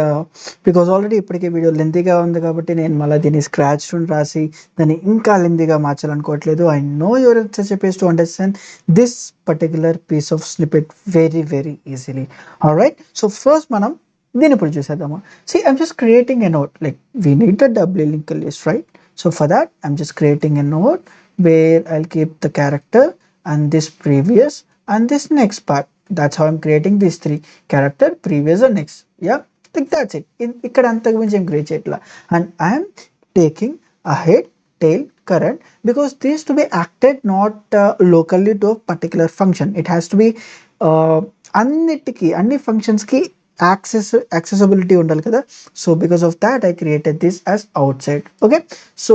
because already ఇప్పటికే వీడియో లెంతీగా ఉంది కాబట్టి నేను మళ్ళీ దీన్ని స్క్రాచ్ రాసి దాన్ని ఇంకా లెంతీగా మార్చాలనుకోవట్లేదు. I know your such a pace to understand this particular piece of snippet very very easily. All right, so first మనం దీన్ని ఇప్పుడు చూసేద్దాము. See, I'm just creating a note. Like, we need the double linked list, right? So for that, I'm just creating a note where I'll keep the character and this previous and this next part. That's how I'm creating these three: character, previous, and next. Yeah, like that's it. ఇక్కడ అంతకు మించి ఏం create చేయట్లా. And I'm taking a head, tail, current because this to be acted not locally to a particular function. It has to be అన్నిటికీ అన్ని ఫంక్షన్స్కి accessibility ఉండాలి కదా. So because of that I created this as outside. Okay, so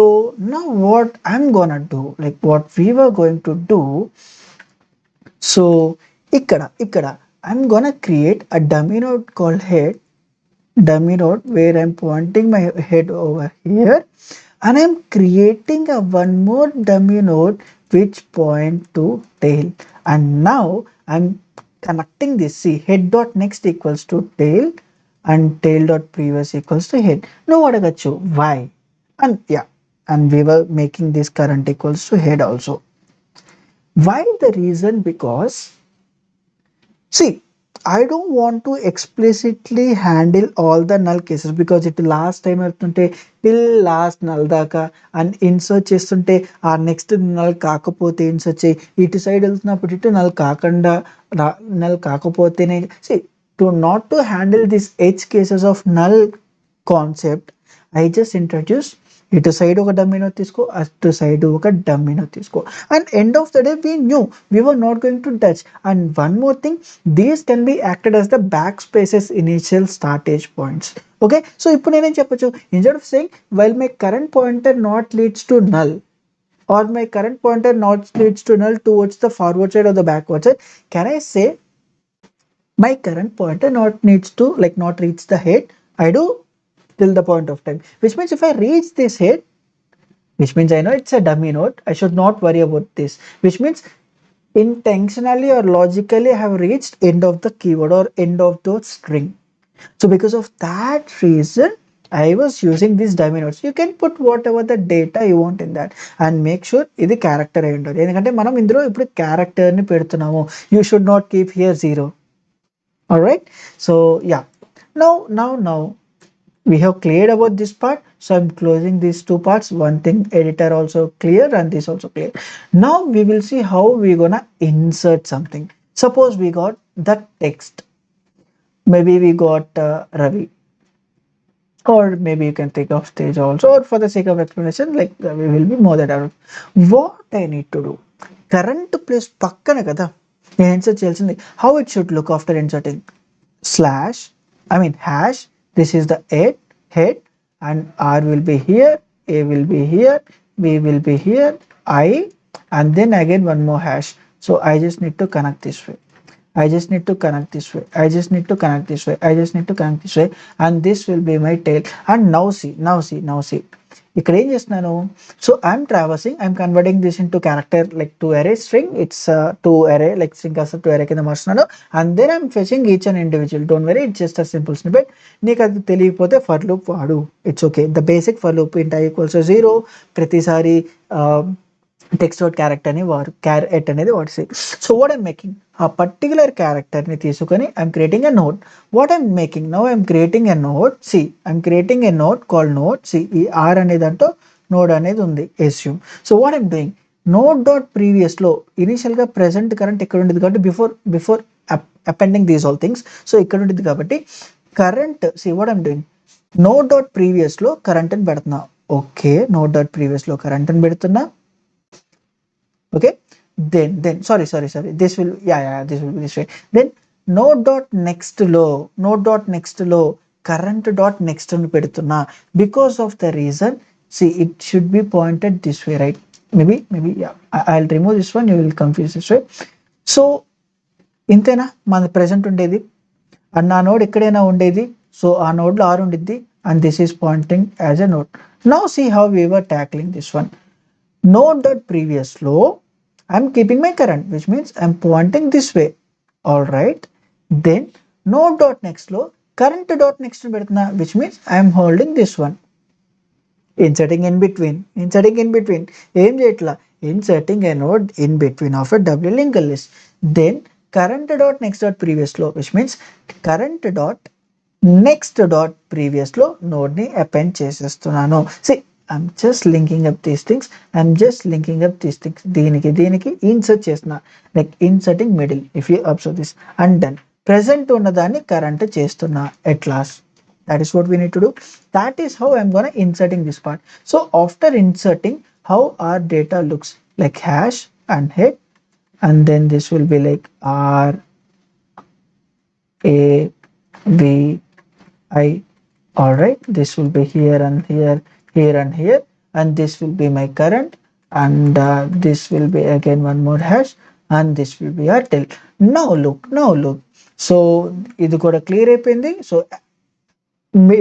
now what I'm gonna do, like what we were going to do, so ఇక్కడ I'm gonna create a dummy node called head, dummy node where I'm pointing my head over here and I'm creating a one more dummy node which point to tail. And now I'm connecting this. See, head dot next equals to tail and tail dot previous equals to head. Now what I got you? Why? And yeah, and we were making this current equals to head also. Why the reason? Because see, I don't want to explicitly handle all the null cases because it last time అవుతుంటే till last null దాకా and insert చేస్తుంటే ఆ next null కాకపోతే insert చేయి, ఇటు side వెళ్తున్నప్పుడు ఇటు null కాకపోతేనే see to not to handle this edge cases of null concept I just introduce ఇటు సైడ్ ఒక డమ్మీనో తీసుకో, అటు సైడ్ ఒక డమ్మీనో తీసుకో, and end of the day we knew we were not going to touch. And one more thing, these can be acted as the back spaces initial starting points. Okay, so ఇప్పుడు నేనేం చెప్పొచ్చు, instead of saying while my current pointer not leads to null or my current pointer not leads to null towards the forward side or the backward side, can I say my current pointer not needs to not reach the head, I do till the point of time, which means if I reach this head, which means I know it's a dummy node, I should not worry about this, which means intentionally or logically I have reached end of the keyword or end of the string. So because of that reason I was using these dummy nodes. You can put whatever the data you want in that and make sure ఇది character అయి ఉంటుంది, ఎందుకంటే మనం ఇందులో ఇప్పుడు క్యారెక్టర్ని పెడుతున్నాము. You should not keep here 0. All right, so yeah, now we have cleared about this part, so I'm closing these two parts. One thing, editor also clear and this also clear. Now we will see how we gonna insert something. Suppose we got the text, maybe we got Ravi. or maybe you can think of stage also, or for the sake of explanation, like we will be more than around. What I need to do, current place పక్కన కదా నేను insert చేయాల్సింది. How it should look after inserting slash, I mean hash, this is the head, and R will be here, A will be here, B will be here, I, and then again one more hash. So I just need to connect this way, I just need to connect this way, I just need to connect this way, I just need to connect this way, and this will be my tail. And now see ఇక్కడ ఏం చేస్తున్నాను, so I'm traversing, I'm converting this into character like to array string, it's to array like string కాస్త to array కింద మార్చున్నాను. And then I'm fetching each and individual, don't worry it's just a simple snippet. నీకు అది తెలియకపోతే for loop వాడు, it's okay. The basic for loop int I equals 0, ప్రతిసారి text dot character అని వాడు క్యారెట్ అనేది వాడు. సో వాట్ ఐమ్ మేకింగ్, ఆ పర్టికులర్ క్యారెక్టర్ని తీసుకొని I'm creating a node. What I'm making now, I'm creating a node, see I'm creating a node called node, see ఈ ఆర్ అనేది అంటూ నోడ్ అనేది ఉంది, assume. So what I'm doing, node dot ప్రీవియస్లో ఇనిషియల్గా ప్రెసెంట్ కరెంట్ ఇక్కడ ఉండేది కాబట్టి before appending these all things, so ఇక్కడ ఉండేది కాబట్టి current, see what I'm doing, node dot ప్రీవియస్లో current అని పెడుతున్నా. ఓకే, నోడ్ డాట్ ప్రీవియస్లో కరెంట్ అని పెడుతున్నా. Okay, then sorry, this will this will be this way. Then node dot next లో current dot next అని పెడుతున్నా because of the reason, see it should be pointed this way, right? maybe yeah, I'll remove this one, you will confuse this way. So ఇంతేనా మన present ఉండేది, and ఆ node ఎక్కడైనా ఉండేది, so ఆ నోడ్లో ఆర్ ఉండిద్ది, and this is pointing as a node. Now see how we were tackling this one. Node dot previous లో I'm keeping my current, which means I'm pointing this way. All right. Then node dot next లో current dot next పెడుతున్నా, which means I'm holding this one. Inserting in between. ఏం చేయట్లా, inserting a node in between of a double linked list. Then current dot next dot previous లో, which means current dot next dot previous లో node ని append చేసేస్తున్నాను. See, I'm just linking up these things. దీనికి insert చేస్తున్నా, like inserting middle, if you observe this. And then present ఉన్నదాన్ని current చేస్తున్నా at last. That is what we need to do. That is how I'm gonna inserting this part. So after inserting, how our data looks like hash and head, and then this will be like R A B I. All right, this will be here and here and here, and this will be my current, and this will be again one more hash, and this will be our tail. Now look, so ఇది కూడా clear అయిపోయింది. So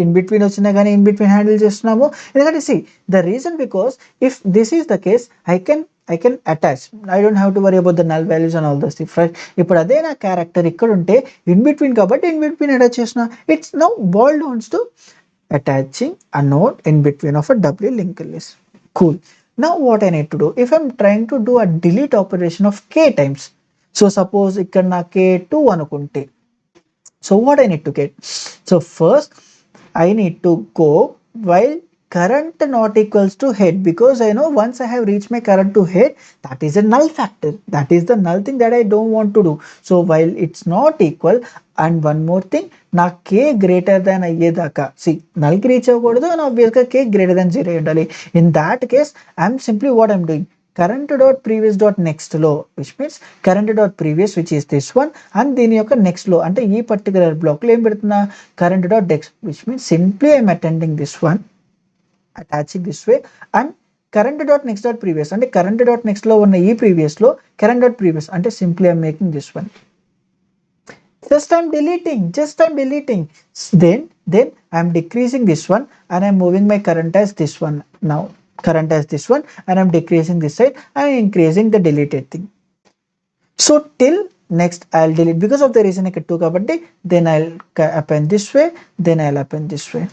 in between వచ్చినా కానీ in between handle చేస్తున్నాము, ఎందుకంటే see the reason, because if this is the case I can attach, I don't have to worry about the null values and all thus things, right? ఇప్పుడు అదే నా character ఇక్కడ ఉంటే in between కాబట్టి in between attach చేసిన. It's now boiled downs to attaching a node in between of a doubly linked list. Cool. Now what I need to do, if I'm trying to do a delete operation of k times, so suppose ikkada na k2 anukunte, so what I need to get, so first I need to go while current not equals to head, because I know once I have reached my current to head, that is a null factor, that is the null thing that I don't want to do. So while it's not equal, and one more thing, నా k greater than అయ్యేదాకా, see నల్కి reach అవ్వకూడదు, అండ్ ఆబ్వియస్గా k greater than 0 ఉండాలి. In that case I'm simply what I'm doing, current dot previous dot next లో, which means current dot previous which is this one, and దీని యొక్క next లో అంటే ఈ పర్టికులర్ బ్లాక్ లో ఏం పెడుతున్నా, current dot next, which means simply I'm attending this one, attaching this way, and current dot next dot previous అంటే current dot next లో ఉన్న ఈ ప్రీవియస్ లో కరెంట్ డాట్ ప్రీవియస్ అంటే simply I'm making this one. Just I'm deleting. Then I'm decreasing this one, and I'm moving my current as this one now. Current as this one, and I'm decreasing this side and increasing the deleted thing. So till next I'll delete because of the reason I took kabatti. Then I'll append this way. Then I'll append this way.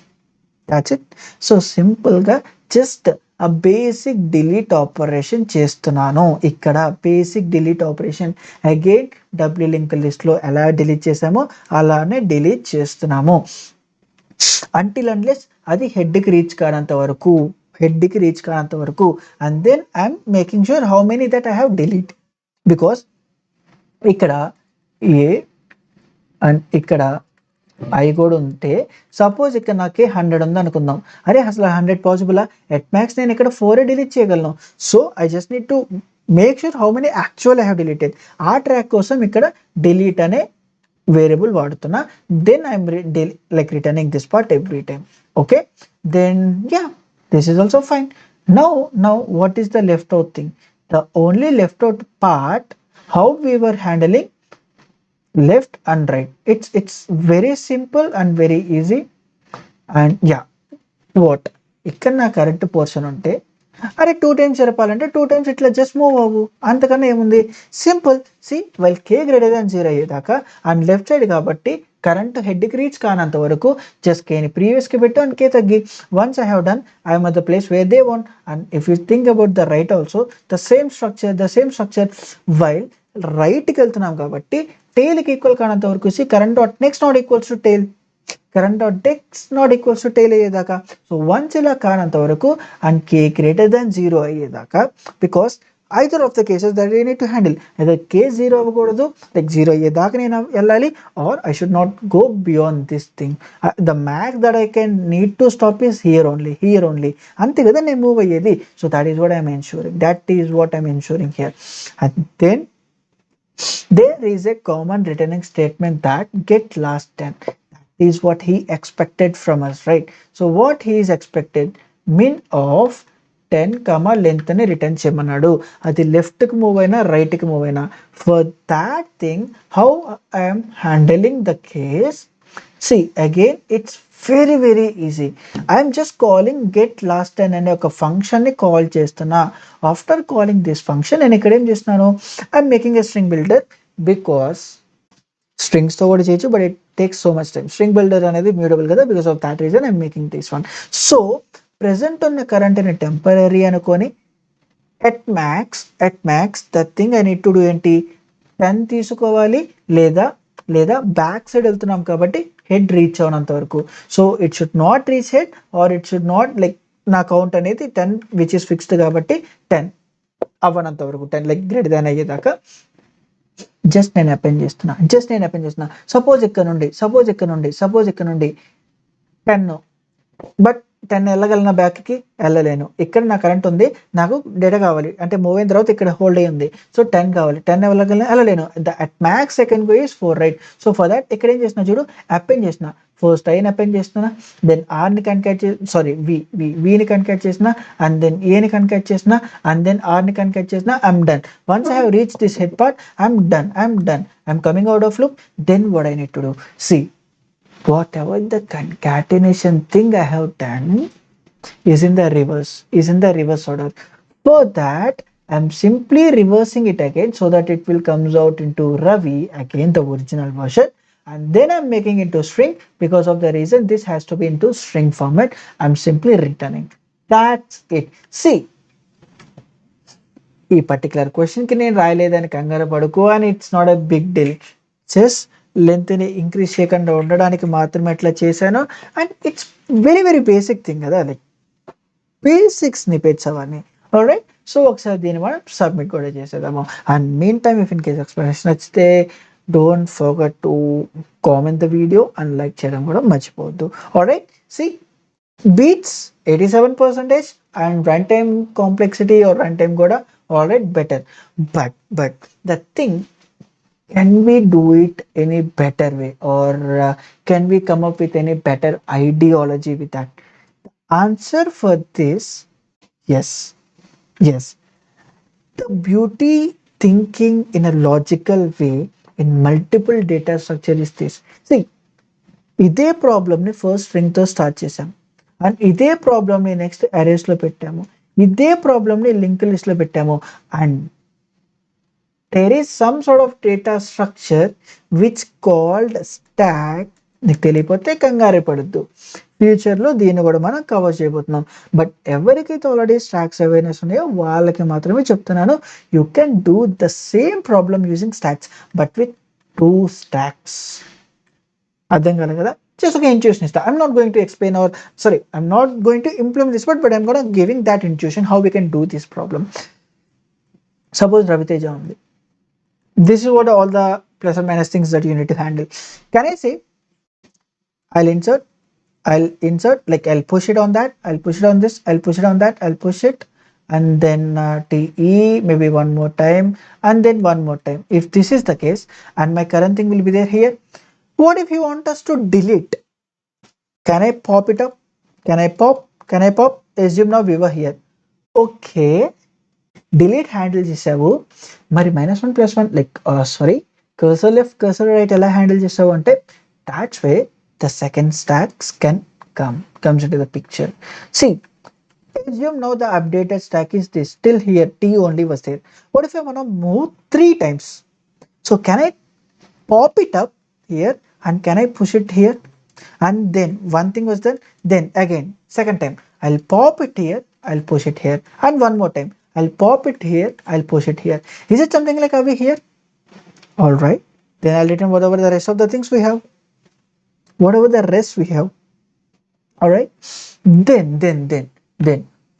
That's it. So simple ga just a basic delete operation చేస్తున్నాను. ఇక్కడ basic delete operation again W link list లో ఎలా delete చేసామో అలానే delete చేస్తున్నాము, until unless అది హెడ్కి reach కానంత వరకు, and then I'm making sure how many that I have delete, because ఇక్కడ ఏ అండ్ ఇక్కడ ఐ కూడా ఉంటే సపోజ్ ఇక్కడ నాకే 100 ఉంది అనుకుందాం. అరే అసలు 100 పాసిబులా? ఎట్ మ్యాక్స్ నేను ఇక్కడ 4 డిలీట్ చేయగలను. So I just need to make sure how many actual I have deleted. ఆ ట్రాక్ కోసం ఇక్కడ డిలీట్ అనే వేరియబుల్ వాడుతున్నా. Then I'm like returning this part every time. Okay, then yeah, this is also fine. Now what is the left out thing? The only left out part, how we were handling left and right. It's very simple and very easy. And yeah, what ఇక్కడ నా correct portion ఉంటే అరే 2 times జరపాలంటే 2 times ఇట్లా just move అవ్వు, అంతకన్నా ఏముంది, simple. C while కే greater than 0 అయ్యేదాకా and left side కాబట్టి కరెంట్ హెడ్కి రీచ్ కానంత వరకు జస్ట్ కేని ప్రీవియస్కి పెట్టు అండ్ కే తగ్గి. Once I have done I'm at the place where they want. And if you think about the right also the same structure while రైట్కి వెళ్తున్నాం కాబట్టి టేల్కి equal కానంత వరకు C current dot next not equals to tail, current dot next not equals to tail అయ్యేదాకా. So once ఇలా కానంత వరకు and K greater than 0 అయ్యేదాకా, because either of the cases that you need to handle. అయితే K 0 అవ్వకూడదు, like 0 అయ్యేదాకా నేను వెళ్ళాలి, or I should not go beyond this thing. The max that I can need to stop is here only, అంతే కదా నేను move అయ్యేది. So that is what I'm ensuring here. And then there is a common returning statement that get last 10 is what he expected from us, right? So what he is expected, min of 10 comma length అని return చేయమన్నాడు. అది లెఫ్ట్కి move అయినా రైట్కి move అయినా. For that thing how I'm handling the case, see again it's very easy. I'm just calling get lost 10 అనే ఒక ఫంక్షన్ని కాల్ చేస్తున్నా. ఆఫ్టర్ కాలింగ్ దిస్ ఫంక్షన్ నేను ఇక్కడ ఏం చేస్తున్నాను, I'm making a string builder, because స్ట్రింగ్స్తో కూడా చేయొచ్చు but it takes so much time. String builder అనేది మ్యూటబుల్ కదా, because of that reason I'm making this one. So present ఉన్న కరెంట్ని టెంపరీ అనుకొని at max the thing I need to do ఏంటి, 10 తీసుకోవాలి, లేదా బ్యాక్ సైడ్ వెళ్తున్నాం కాబట్టి హెడ్ రీచ్ అవనంత వరకు. So it should not reach head or it should not like నా కౌంట్ అనేది 10 విచ్ ఇస్ ఫిక్స్డ్ కాబట్టి 10 అవ్వనంత వరకు, 10 లైక్ గ్రేటర్ దాన్ అయ్యేదాకా జస్ట్ నేను అపెండ్ చేస్తున్నా. సపోజ్ ఇక్కడ నుండి 10, బట్ 10 వెళ్ళగలన బ్యాక్కి వెళ్ళలేను. ఇక్కడ నా కరెంట్ ఉంది, నాకు డేటా కావాలి అంటే మూవ్ అయిన తర్వాత ఇక్కడ హోల్డ్ అయ్యి ఉంది. సో 10 కావాలి, 10 వెళ్ళలేను. At max second go is 4, right? So for that ఇక్కడ ఏం చేసిన చూడు, అపెండ్ చేసిన. ఫస్ట్ ఐని అపెండ్ చేస్తున్నా, దెన్ ఆర్ని కన్కేట్ విని కన్కేట్ చేసిన, అండ్ దెన్ ఏని కన్కేట్ చేసిన, అండ్ దెన్ ఆర్ని కన్కేట్ చేసిన. I'm done. Once I have reach this head part, I'm done. I'm coming out of loop. Then what I need to do, see whatever the concatenation thing I have done is in the reverse order. For that I'm simply reversing it again so that it will comes out into Ravi again, the original version, and then I'm making into string. Because of the reason this has to be into string format, I'm simply returning. That's it. See, ఈ particular క్వశ్చన్కి నేను రాయలేదని కంగారు పడుకో, అని it's not a big deal. Just లెంత్ని increase చేయకుండా ఉండడానికి మాత్రమే ఎట్లా చేశాను. And it's very basic thing కదా, లైక్ బేసిక్ స్నిపెట్స్ అవన్నీ. ఆల్రైట్, సో ఒకసారి దీన్ని మనం సబ్మిట్ కూడా చేసేద్దాము. And meantime if in case explanation నచ్చితే don't forget to comment the video and like చేయడం కూడా మర్చిపోవద్దు. Alright, see beats 87% and run time complexity are run time కూడా alright better. But the thing, can we do it any better way, or can we come up with any better ideology with that? Answer for this, yes. The beauty thinking in a logical way in multiple data structure is this. See, ఇదే ప్రాబ్లమ్ని first స్ట్రింగ్తో start చేసాం, and ఇదే ప్రాబ్లమ్ని next అరేస్లో పెట్టాము, ఇదే ప్రాబ్లమ్ని link లిస్ట్లో పెట్టాము, and there is some sort of data structure which called stack. నీకు తెలియపోతే కంగారు పడద్దు, ఫ్యూచర్లో దీన్ని కూడా మనం కవర్ చేయబోతున్నాం. బట్ ఎవరికైతే ఆల్రెడీ స్టాక్స్ అవేర్నెస్ ఉన్నాయో వాళ్ళకి మాత్రమే చెప్తున్నాను. You can do the same problem using stacks but with 2 stacks. అర్థం కాదు కదా, జస్ట్ ఒక ఇంట్యూషన్ ఇస్తా. I'm not going to explain or I'm not going to implement this but I'm gonna giving that intuition how we can do this problem. Suppose Raviteja ఉంది. This is what all the plus or minus things that you need to handle. Can I say I'll insert, like I'll push it on that, I'll push it on this, I'll push it on that, I'll push it, and then TE maybe one more time, and then one more time. If this is the case, and my current thing will be there here, what if you want us to delete? Can I pop it up? Can I pop? Can I pop? Assume now we were here. Okay, delete handle చేసావు. మరి -1 +1 like sorry, cursor left cursor right ఎలా handle చేసావు అంటే, that's way the second stocks can comes into the picture. See, assume now the updated stack is this, still here T only was there. What if I want to move 3 times? So can I pop it up here, and can I push it here? And then one thing was done, then again second time I'll pop it here, I'll push it here, and one more time I'll pop it here, I'll push it here. Is it something like over here? All right, then I'll return whatever the rest of the things we have, whatever the rest we have. All right, then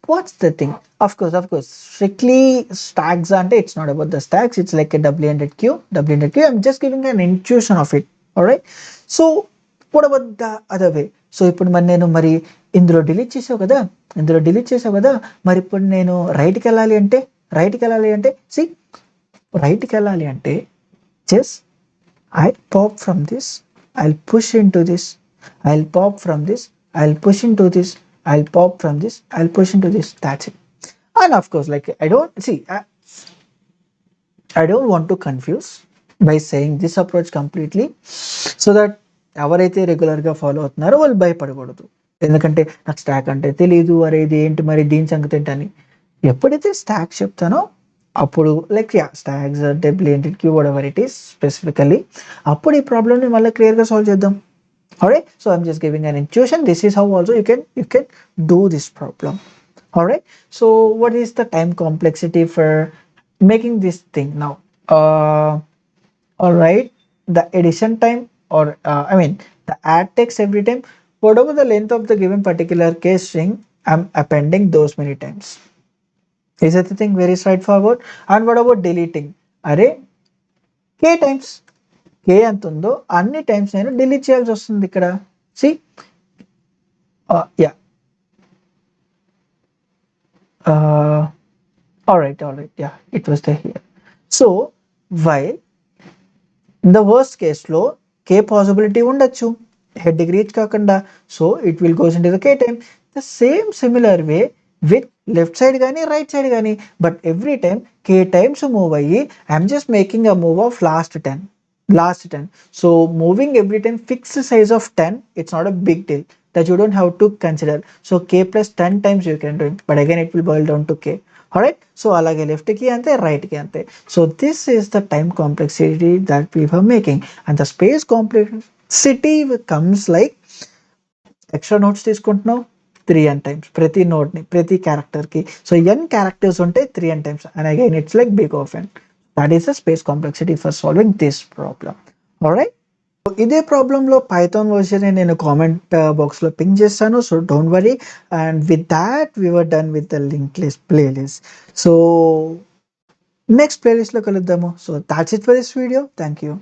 what's the thing? Of course, strictly stacks, and it's not about the stacks, it's like a w100q. I'm just giving an intuition of it. All right, so what about the other way? So ఇప్పుడు మరి నేను మరి ఇందులో delete చేసావు కదా, మరి ఇప్పుడు నేను రైట్కి వెళ్ళాలి అంటే సి రైట్కి వెళ్ళాలి అంటే just I pop from this, I'll push into this, I'll pop from this, I'll push into this, I'll pop from this, I'll push into this. That's it. And of course, like I don't want to confuse by saying this approach completely, so that ఎవరైతే రెగ్యులర్గా follow అవుతున్నారో వాళ్ళు భయపడకూడదు. ఎందుకంటే నాకు stock అంటే తెలియదు, అరే ఇది ఏంటి మరి దీని సంగతి ఏంటని. ఎప్పుడైతే స్టాక్ చెప్తానో అప్పుడు like stocks W100q whatever it is specifically, అప్పుడు ఈ ప్రాబ్లమ్ని మళ్ళీ క్లియర్గా సాల్వ్ చేద్దాం. Alright, so I'm just giving an intuition. This is how also you can do this problem. Alright, so what is the time complexity for making this thing now? Alright, the addition time, or the add text every time, whatever the length of the given particular case string, I'm appending those many times. Is that the thing very straightforward? And what about deleting? Array k times, k ఎంత ఉందో అన్ని times నేను delete చేయాల్సి వస్తుంది ఇక్కడ. See ya alright, yeah, it was there here. So while in the worst case లో k possibility ఉండొచ్చు హెడ్కి రీచ్ కాకుండా, so it will goes into the k time. The same similar way with left side కానీ right side కానీ, but every time k times move అయ్యి I'm just making a move of last 10. So moving every time fixed size of 10, it's not a big deal that you don't have to consider. So k plus 10 times you can do it, but again it will boil down to k. Alright, so alage left ki ante, right ki ante. So this is the time complexity that we were making, and the space complexity comes like extra nodes తీసుకుంటున్నావు 3n times ప్రతి node ని, ప్రతి character కి. So n characters ఉంటే 3n times, and again it's like big of n. That is the space complexity for solving this problem. Alright, ఇదే ప్రాబ్లంలో Python version నేను comment బాక్స్లో పింక్ చేస్తాను, so don't worry. And with that we were done with the link list playlist. So next ప్లేలిస్ట్లో కలుద్దాము. So that's it for this video. Thank you.